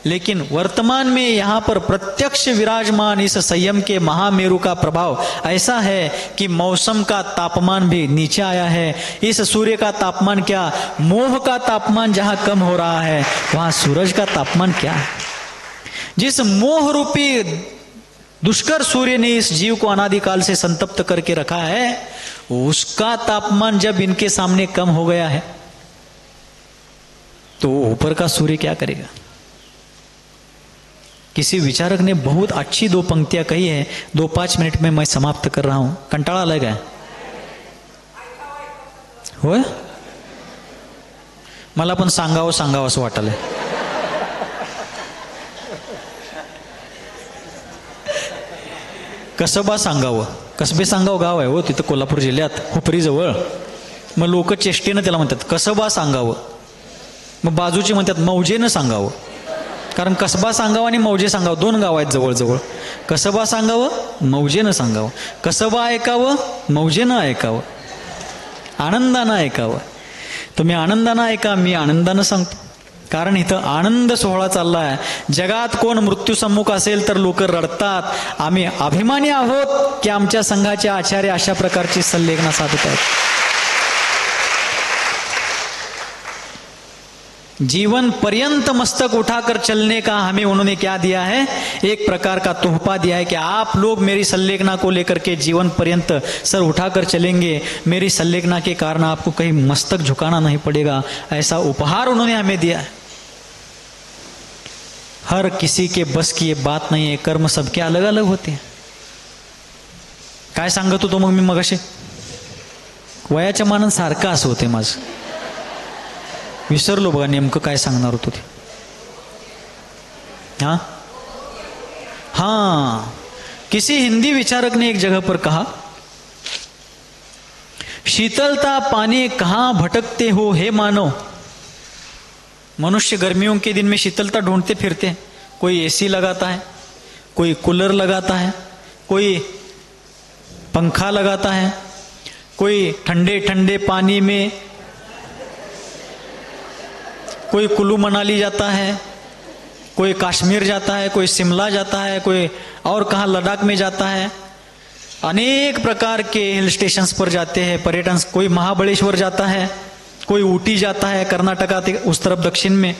लेकिन वर्तमान में यहाँ पर प्रत्यक्ष विराजमान इस संयम के महामेरु का प्रभाव ऐसा है कि मौसम का तापमान भी नीचे आया है। इस सूर्य का तापमान क्या, मोह का तापमान जहाँ कम हो रहा है वहाँ सूरज का तापमान क्या है। जिस मोह रूपी दुष्कर सूर्य ने इस जीव को अनादिकाल से संतप्त करके रखा है, उसका तापमान जब इनके सामने कम हो गया है तो ऊपर का सूर्य क्या करेगा। किसी विचारक ने बहुत अच्छी 2 पंक्तियां कही है, 2-5 मिनट में मैं समाप्त कर रहा हूं। कंटाळा लगा होय, मला पण सांगावं असं वाटलंय। कसबा सांगावं, कसबे सांगावं गाव आहे हो तिथं कोल्हापूर जिल्ह्यात हुपरी जवळ। मग लोक चेष्टेनं त्याला म्हणतात कसबा सांगावं, मग बाजूची म्हणतात मौजेनं सांगावं, कारण कसबा सांगावं आणि मौजे सांगावं 2 गाव आहेत जवळजवळ। कसबा सांगावं, मौजेनं सांगावं, कसबा ऐकावं, मौजेनं ऐकावं, आनंदानं ऐकावं। तुम्ही आनंदानं ऐका, मी आनंदानं सांगतो, कारण इथं आनंद सोहळा चाललाय। जगात कोण मृत्यूसम्मुख असेल तर लोक रडतात। आम्ही अभिमानी आहोत की आमच्या संघाचे आचार्य अशा प्रकारची सल्लेखना साधत आहेत। जीवन पर्यंत मस्तक उठाकर चलने का हमें उन्होंने क्या दिया है, एक प्रकार का तोहफा दिया है कि आप लोग मेरी सल्लेखना को लेकर के जीवन पर्यंत सर उठाकर चलेंगे, मेरी सल्लेखना के कारण आपको कहीं मस्तक झुकाना नहीं पड़ेगा, ऐसा उपहार उन्होंने हमें दिया है। हर किसी के बस की ये बात नहीं है, कर्म सबके अलग अलग होते हैं। काय सांगत होतो मग मी मगाशी, वयाच्या मानानं सारखं असं होते माझं, विसरलो बघा नेमकं काय सांगणार होतो ते। हाँ, किसी हिंदी विचारक ने एक जगह पर कहा, शीतलता पाने कहाँ भटकते हो हे मानव। मनुष्य गर्मियों के दिन में शीतलता ढूंढते फिरते हैं, कोई एसी लगाता है, कोई कूलर लगाता है, कोई पंखा लगाता है, कोई ठंडे ठंडे पानी में, कोई कुल्लू मनाली जाता है, कोई कश्मीर जाता है, कोई शिमला जाता है, कोई और कहाँ लद्दाख में जाता है, अनेक प्रकार के हिल स्टेशंस पर जाते हैं पर्यटन। कोई महाबलेश्वर जाता है, कोई ऊटी जाता है कर्नाटका उस तरफ दक्षिण में।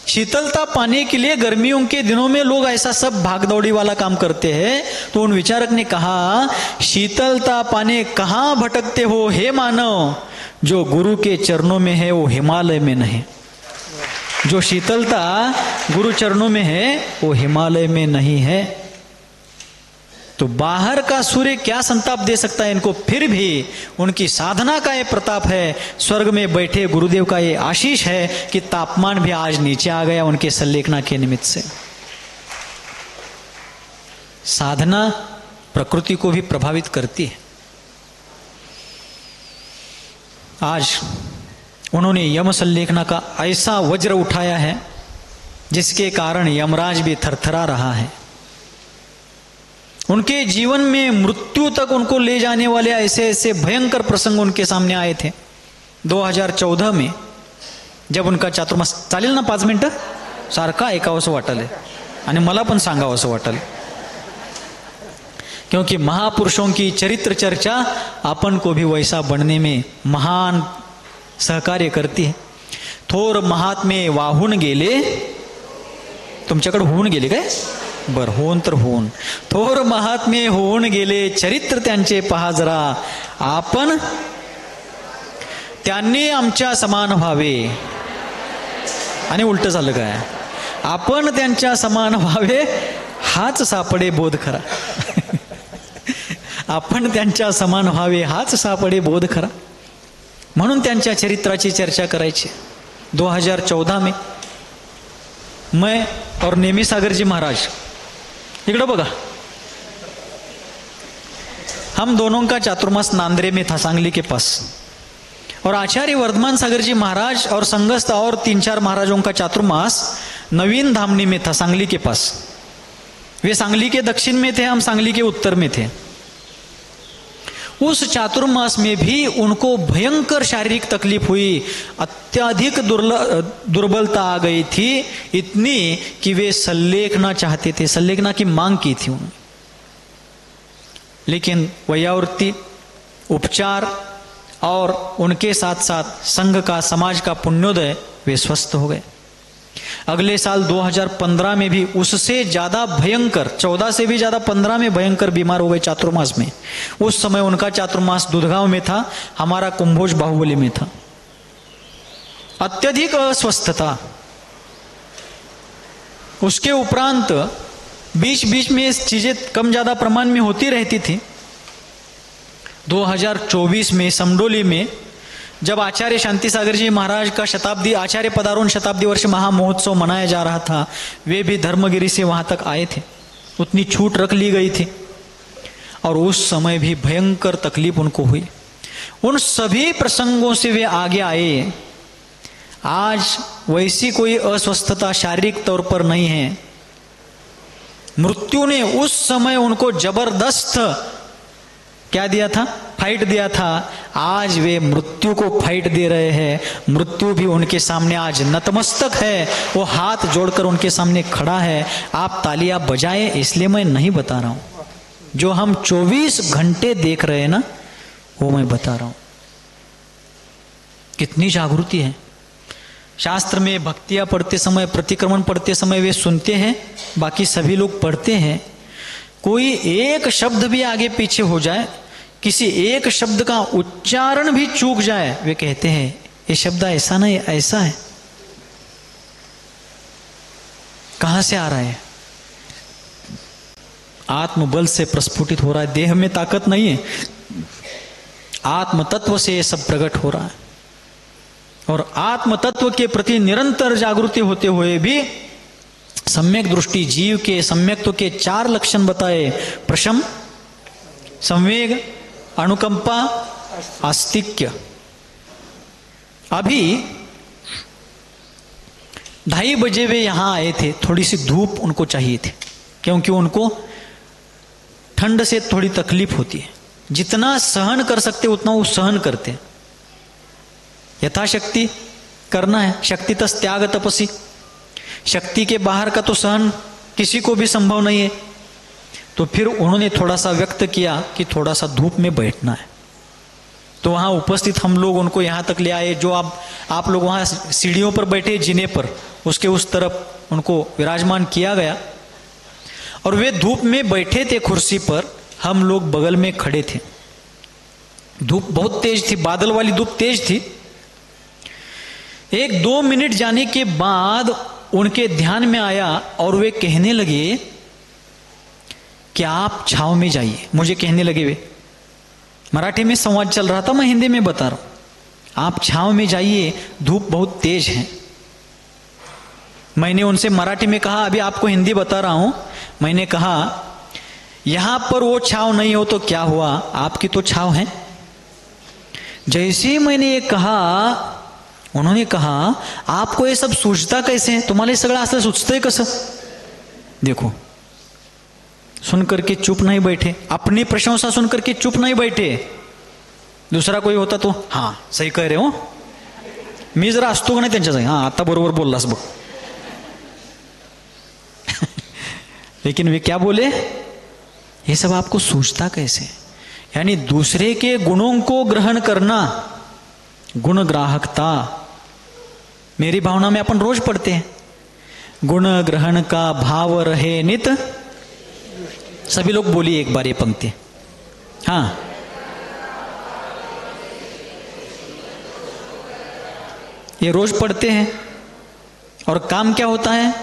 शीतलता पाने के लिए गर्मियों के दिनों में लोग ऐसा सब भागदौड़ी वाला काम करते हैं। तो उन विचारक ने कहा, शीतलता पाने कहाँ भटकते हो हे मानव, जो गुरु के चरणों में है वो हिमालय में नहीं। जो शीतलता गुरु चरणों में है वो हिमालय में नहीं है। तो बाहर का सूर्य क्या संताप दे सकता है इनको, फिर भी उनकी साधना का ये प्रताप है, स्वर्ग में बैठे गुरुदेव का ये आशीष है कि तापमान भी आज नीचे आ गया उनके सल्लेखना के निमित्त से। साधना प्रकृति को भी प्रभावित करती है। आज उन्होंने यम सल्लेखना का ऐसा वज्र उठाया है जिसके कारण यमराज भी थरथरा रहा है। उनके जीवन में मृत्यु तक उनको ले जाने वाले ऐसे ऐसे भयंकर प्रसंग उनके सामने आए थे। 2014 में जब उनका चातुर्मास, चालेल ना 5 मिनिटं, सारखं ऐकावंसं वाटलं आणि मला पण सांगावंसं वाटलं, क्योंकि महापुरुषों की चरित्र चर्चा अपन को भी वैसा बनने में महान सहकार्य करती है। थोर महात्मे वाहून गेले, तुमच्याकडे होऊन गेले काय, बर होऊन तर होऊन, थोर महात्मे होऊन गेले, चरित्र त्यांचे पहा जरा, आपण त्यांनी आमच्या समान व्हावे। आणि उलट झालं काय, आपण त्यांच्या समान व्हावे हाच सापडे बोध खरा। आपण त्यांच्या समान व्हावे हाच सापडे बोध खरा। म्हणून त्यांच्या चरित्राची चर्चा करायची। 2014 में मैं और नेमी सागर जी महाराज, इकडं बघा, हम दोनों का चातुर्मास नांद्रे में था, सांगली के पास, और आचार्य वर्धमान सागर जी महाराज और संगस्थ और 3-4 महाराजों का चातुर्मास नवीन धामनी में था, सांगली के पास। वे सांगली के दक्षिण में थे, हम सांगली के उत्तर में थे। उस चातुर्मास में भी उनको भयंकर शारीरिक तकलीफ हुई, अत्यधिक दुर्बलता आ गई थी, इतनी कि वे सल्लेखना चाहते थे, सल्लेखना की मांग की थी उन्होंने। लेकिन वैयावृत्ति, उपचार और उनके साथ साथ संघ का, समाज का पुण्योदय, वे स्वस्थ हो गए। अगले साल 2015 में भी उससे ज्यादा भयंकर, 14 से भी ज्यादा 15 में भयंकर बीमार हो गए चातुर्मास में। उस समय उनका चातुर्मास दुधगांव में था, हमारा कुंभोज बाहुबली में था। अत्यधिक अस्वस्थता, उसके उपरांत बीच बीच में चीजें कम ज्यादा प्रमाण में होती रहती थी। 2024 में समडोली में जब आचार्य शांति सागर जी महाराज का शताब्दी, आचार्य पदारोहण शताब्दी वर्ष महामहोत्सव मनाया जा रहा था, वे भी धर्मगिरी से वहां तक आए थे। उतनी छूट रख ली गई थी और उस समय भी भयंकर तकलीफ उनको हुई। उन सभी प्रसंगों से वे आगे आए। आज वैसी कोई अस्वस्थता शारीरिक तौर पर नहीं है। मृत्यु ने उस समय उनको जबरदस्त क्या दिया था? फाइट दिया था। आज वे मृत्यु को फाइट दे रहे हैं। मृत्यु भी उनके सामने आज नतमस्तक है, वो हाथ जोड़कर उनके सामने खड़ा है। आप तालियां बजाएं, इसलिए मैं नहीं बता रहा हूं। जो हम 24 घंटे देख रहे हैं ना, वो मैं बता रहा हूं। कितनी जागृति है। शास्त्र में भक्तियां पढ़ते समय, प्रतिक्रमण पढ़ते समय वे सुनते हैं, बाकी सभी लोग पढ़ते हैं। कोई एक शब्द भी आगे पीछे हो जाए, किसी एक शब्द का उच्चारण भी चूक जाए, वे कहते हैं ये शब्द ऐसा नहीं, ऐसा है। कहां से आ रहा है? आत्मबल से प्रस्फुटित हो रहा है। देह में ताकत नहीं है, आत्म तत्व से ये सब प्रकट हो रहा है। और आत्म तत्व के प्रति निरंतर जागृति होते हुए भी सम्यक दृष्टि, जीव के सम्यक्त्व के 4 लक्षण बताए: प्रशम, संवेग, अनुकंपा, आस्तिक्य। अभी 2:30 बजे वे यहां आए थे। थोड़ी सी धूप उनको चाहिए थी, क्योंकि उनको ठंड से थोड़ी तकलीफ होती है। जितना सहन कर सकते उतना वो सहन करते। यथाशक्ति करना है। शक्ति तस त्याग तपसी। शक्ति के बाहर का तो सहन किसी को भी संभव नहीं है। तो फिर उन्होंने थोड़ा सा व्यक्त किया कि थोड़ा सा धूप में बैठना है। तो वहां उपस्थित हम लोग उनको यहां तक ले आए। जो आप लोग वहां सीढ़ियों पर बैठे, जिने पर, उसके उस तरफ उनको विराजमान किया गया और वे धूप में बैठे थे कुर्सी पर। हम लोग बगल में खड़े थे। धूप बहुत तेज थी, बादल वाली धूप तेज थी। 1-2 मिनट जाने के बाद उनके ध्यान में आया और वे कहने लगे कि आप छाव में जाइए। मुझे कहने लगे, वे मराठी में संवाद चल रहा था, मैं हिंदी में बता रहा हूं। आप छाव में जाइए, धूप बहुत तेज है। मैंने उनसे मराठी में कहा, अभी आपको हिंदी बता रहा हूं। मैंने कहा, यहां पर वो छाव नहीं हो तो क्या हुआ, आपकी तो छाव है। जैसे ही मैंने ये कहा, उन्होंने कहा, आपको ये सब सूझता कैसे है? तुम्हाला हे सगळं असं सुचतंय कसं? देखो, सुन करके चुप नहीं बैठे। अपनी प्रशंसा सुन करके चुप नहीं बैठे। दूसरा कोई होता तो हाँ सही कह रहे हो, मी जरा असतो का नाही त्यांच्या जागी, हाँ आता बरोबर बोललास बघ। लेकिन वे क्या बोले, ये सब आपको सूझता कैसे? यानी दूसरे के गुणों को ग्रहण करना, गुण ग्राहकता। मेरी भावना में अपन रोज पढ़ते हैं, गुण ग्रहण का भाव रहे नित। सभी लोग बोलिए एक बार ये पंक्ति। हाँ, ये रोज पढ़ते हैं। और काम क्या होता है?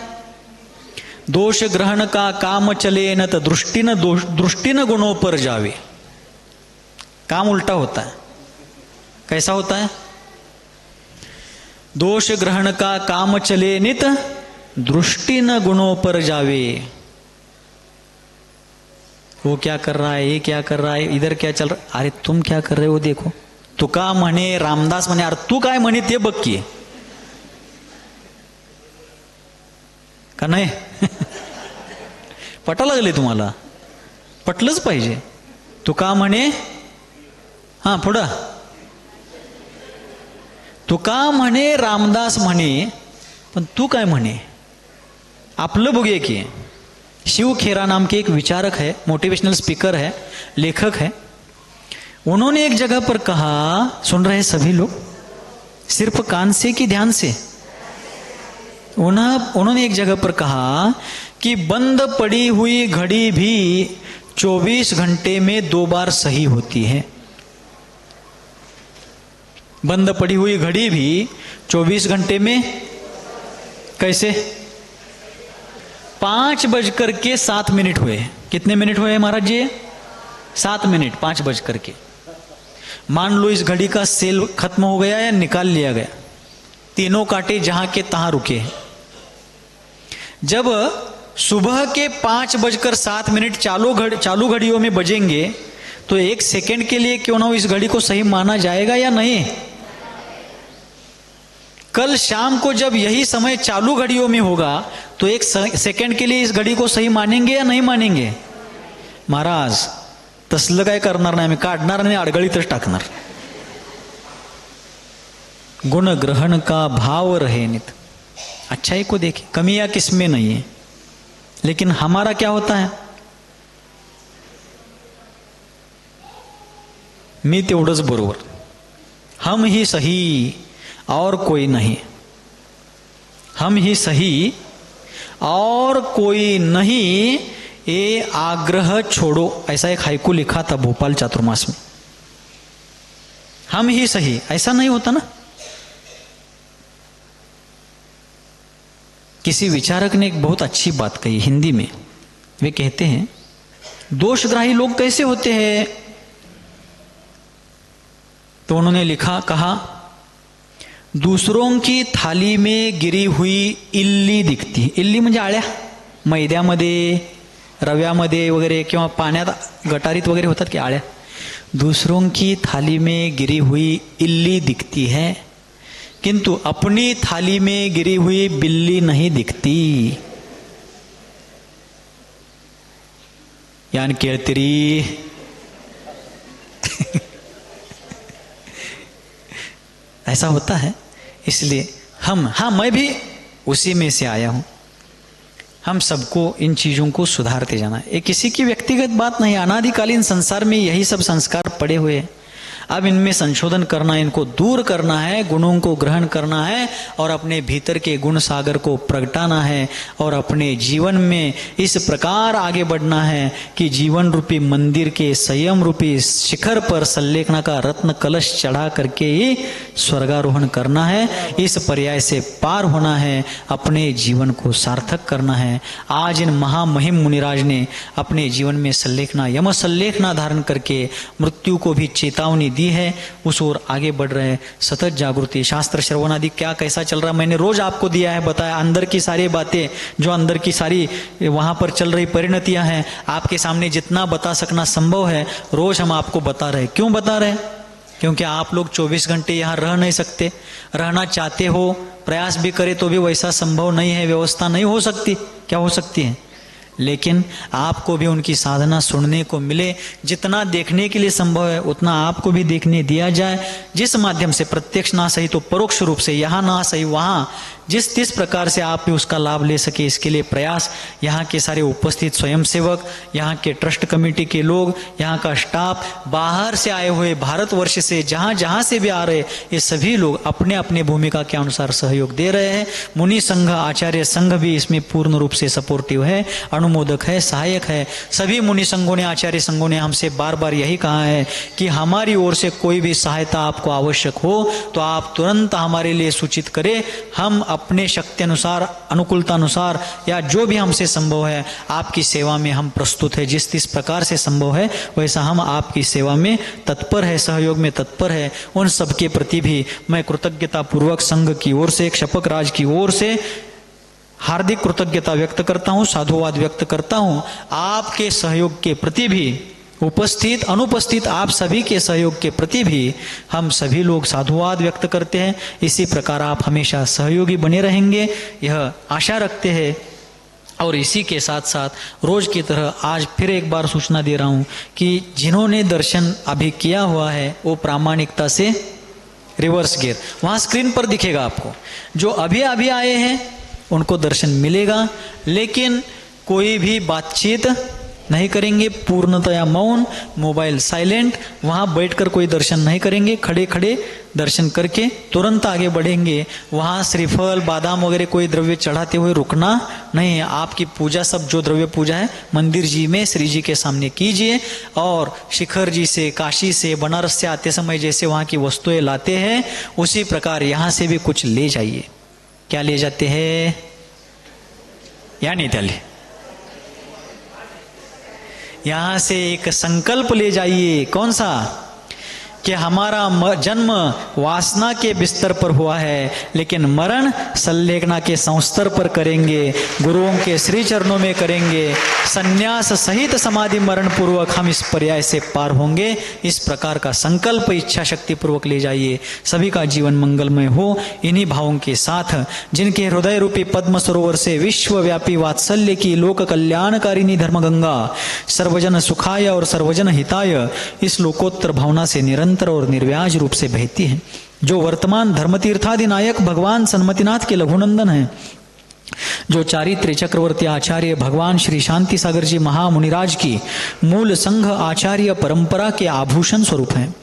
दोष ग्रहण का काम चले न तो दृष्टि न गुणों पर जावे। काम उल्टा होता है। कैसा होता है? दोष ग्रहण का काम चले नित, दृष्टि न गुणों पर जावे। वो क्या कर रहा है, ये क्या कर रहा है, इधर क्या चल रहा है, अरे तुम क्या कर रहे हो देखो. तुका म्हणे, रामदास म्हणे, अरे तू काय म्हणे ते बघ की. का नाही? पटा लागले तुम्हाला? पटलंच पाहिजे. तुका म्हणे, हा पुढं. तुका म्हणे, रामदास म्हणे, पण तू काय म्हणे? आपलं बघूया की. शिव खेरा नाम के एक विचारक है, मोटिवेशनल स्पीकर है, लेखक है. उन्होंने एक जगह पर कहा, सुन रहे सभी लोग, सिर्फ कान से कि ध्यान से? उन्होंने एक जगह पर कहा कि बंद पड़ी हुई घड़ी भी 24 घंटे में 2 बार सही होती है. बंद पड़ी हुई घड़ी भी 24 घंटे में कैसे? 5:07 हुए. कितने मिनट हुए महाराज जी? 7 मिनट. 5:00 मान लो इस घड़ी का सेल खत्म हो गया या निकाल लिया गया, तीनों कांटे जहां के तहां रुके. जब सुबह के 5:07 चालू घड़ियों में बजेंगे तो 1 सेकंड के लिए क्यों ना हो इस घड़ी को सही माना जाएगा या नहीं? कल शाम को जब यही समय चालू घड़ियों में होगा तो 1 सेकंड के लिए इस घड़ी को सही मानेंगे या नहीं मानेंगे? महाराज तसलं काय करणार नाही, आम्ही काढणार आणि अडगळीतच टाकणार. गुण ग्रहण का भाव रहे नित. अच्छाई को देखे, कमियां किसमें नहीं है, लेकिन हमारा क्या होता है? मी तेवढंच बरोबर, हम ही सही और कोई नहीं, हम ही सही और कोई नहीं, ये आग्रह छोड़ो. ऐसा एक हाइकू लिखा था भोपाल चातुर्मास में. हम ही सही, ऐसा नहीं होता ना. किसी विचारक ने एक बहुत अच्छी बात कही हिंदी में. वे कहते हैं, दोषग्राही लोग कैसे होते हैं? तो उन्होंने कहा, दूसरों की थाली में गिरी हुई इल्ली दिखती. इल्ली म्हणजे आळ्या, मैद्यामध्ये, रव्यामध्ये वगैरे किंवा पाण्यात गटारीत वगैरे होतात की आळ्या. दूसरों की थाली में गिरी हुई इल्ली दिखती है, किंतु अपनी थाली में गिरी हुई बिल्ली नहीं दिखती. यान केळतिरी. ऐसा होता है. इसलिए मैं भी उसी में से आया हूं. हम सबको इन चीजों को सुधारते जाना. ये किसी की व्यक्तिगत बात नहीं, अनादिकालीन संसार में यही सब संस्कार पड़े हुए हैं. अब इनमें संशोधन करना, इनको दूर करना है, गुणों को ग्रहण करना है और अपने भीतर के गुण सागर को प्रगटाना है और अपने जीवन में इस प्रकार आगे बढ़ना है कि जीवन रूपी मंदिर के संयम रूपी शिखर पर सल्लेखना का रत्न कलश चढ़ा करके ही स्वर्गारोहण करना है. इस पर्याय से पार होना है, अपने जीवन को सार्थक करना है. आज इन महामहिम मुनिराज ने अपने जीवन में सल्लेखना, यम सल्लेखना धारण करके मृत्यु को भी चेतावनी दी है, उस ओर आगे बढ़ रहे हैं. सतत जागृति, शास्त्र श्रवण आदि क्या कैसा चल रहा है मैंने रोज आपको दिया है, बताया. अंदर की सारी बातें, जो अंदर की सारी वहां पर चल रही परिणतियां हैं, आपके सामने जितना बता सकना संभव है रोज हम आपको बता रहे. क्यों बता रहे? क्योंकि आप लोग 24 घंटे यहाँ रह नहीं सकते. रहना चाहते हो, प्रयास भी करे तो भी वैसा संभव नहीं है, व्यवस्था नहीं हो सकती. क्या हो सकती है? लेकिन आपको भी उनकी साधना सुनने को मिले. जितना देखने के लिए संभव है उतना आपको भी देखने दिया जाए. जिस माध्यम से, प्रत्यक्ष ना सही तो परोक्ष रूप से, यहाँ ना सही वहाँ, जिस प्रकार से आप भी उसका लाभ ले सके, इसके लिए प्रयास. यहाँ के सारे उपस्थित स्वयंसेवक, यहाँ के ट्रस्ट कमेटी के लोग, यहाँ का स्टाफ, बाहर से आए हुए, भारतवर्ष से जहाँ जहाँ से भी आ रहे, ये सभी लोग अपने अपने भूमिका के अनुसार सहयोग दे रहे हैं. मुनि संघ, आचार्य संघ भी इसमें पूर्ण रूप से सपोर्टिव है, अनुमोदक है, सहायक है. सभी मुनि संघों ने, आचार्य संघों ने हमसे बार बार यही कहा है कि हमारी ओर से कोई भी सहायता आपको आवश्यक हो तो आप तुरंत हमारे लिए सूचित करें. हम अपने शक्ति अनुसार, अनुकूलता अनुसार या जो भी हमसे संभव है आपकी सेवा में हम प्रस्तुत है। जिस प्रकार से संभव है वैसा हम आपकी सेवा में तत्पर है, सहयोग में तत्पर है। उन सबके प्रति भी मैं कृतज्ञता पूर्वक संघ की ओर से, क्षपक राज की ओर से हार्दिक कृतज्ञता व्यक्त करता हूँ, साधुवाद व्यक्त करता हूँ। आपके सहयोग के प्रति भी, उपस्थित अनुपस्थित आप सभी के सहयोग के प्रति भी हम सभी लोग साधुवाद व्यक्त करते हैं। इसी प्रकार आप हमेशा सहयोगी बने रहेंगे, यह आशा रखते हैं। और इसी के साथ साथ रोज की तरह आज फिर एक बार सूचना दे रहा हूँ कि जिन्होंने दर्शन अभी किया हुआ है वो प्रामाणिकता से रिवर्स गियर, वहाँ स्क्रीन पर दिखेगा आपको। जो अभी अभी आए हैं उनको दर्शन मिलेगा, लेकिन कोई भी बातचीत नहीं करेंगे, पूर्णतया मौन, मोबाइल साइलेंट, वहाँ बैठकर कोई दर्शन नहीं करेंगे। खड़े खड़े दर्शन करके तुरंत आगे बढ़ेंगे। वहाँ श्रीफल, बादाम वगैरह कोई द्रव्य चढ़ाते हुए रुकना नहीं है। आपकी पूजा सब जो द्रव्य पूजा है मंदिर जी में श्री जी के सामने कीजिए। और शिखर जी से, काशी से, बनारस से आते समय जैसे वहाँ की वस्तुएं लाते हैं उसी प्रकार यहाँ से भी कुछ ले जाइए। क्या ले जाते हैं या नहीं चले? यहां से एक संकल्प ले जाइए। कौन सा? कि हमारा जन्म वासना के बिस्तर पर हुआ है, लेकिन मरण संलेखना के संस्तर पर करेंगे, गुरुओं के श्री चरणों में करेंगे। संन्यास सहित समाधि मरण पूर्वक हम इस पर्याय से पार होंगे। इस प्रकार का संकल्प इच्छा शक्ति पूर्वक ले जाइए। सभी का जीवन मंगलमय हो। इन्हीं भावों के साथ जिनके हृदय रूपी पद्म सरोवर से विश्वव्यापी वात्सल्य की लोक कल्याणकारिणी धर्म गंगा सर्वजन सुखाय और सर्वजन हिताय इस लोकोत्तर भावना से निरंतर और निर्व्याज रूप से बहती है, जो वर्तमान धर्मतीर्थादि नायक भगवान सन्मतिनाथ के लघुनंदन हैं, जो चारित्र्य चक्रवर्ती आचार्य भगवान श्री शांति सागर जी महामुनिराज की मूल संघ आचार्य परंपरा के आभूषण स्वरूप हैं,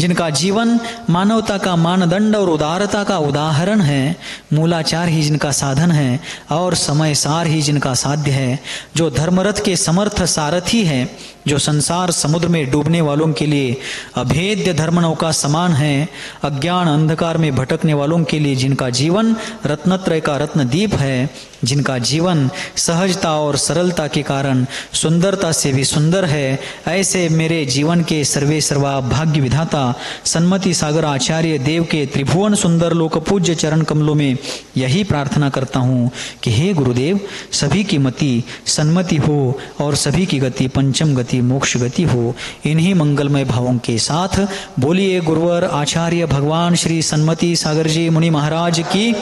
जिनका जीवन मानवता का मानदंड और उदारता का उदाहरण है, मूलाचार ही जिनका साधन है और समय सार ही जिनका साध्य है, जो धर्मरथ के समर्थ सारथी है, जो संसार समुद्र में डूबने वालों के लिए अभेद्य धर्म नौका समान है, अज्ञान अंधकार में भटकने वालों के लिए जिनका जीवन रत्नत्रय का रत्नदीप है, जिनका जीवन सहजता और सरलता के कारण सुंदरता से भी सुंदर है, ऐसे मेरे जीवन के सर्वे सर्वा भाग्य विधाता सन्मति सागर आचार्य देव के त्रिभुवन सुंदर लोक पूज्य चरण कमलों में यही प्रार्थना करता हूँ कि हे गुरुदेव, सभी की मति सन्मति हो और सभी की गति पंचम गति मोक्ष गति हो। इन्हीं मंगलमय भावों के साथ बोलिए गुरुवर आचार्य भगवान श्री सन्मति सागर जी मुनि महाराज की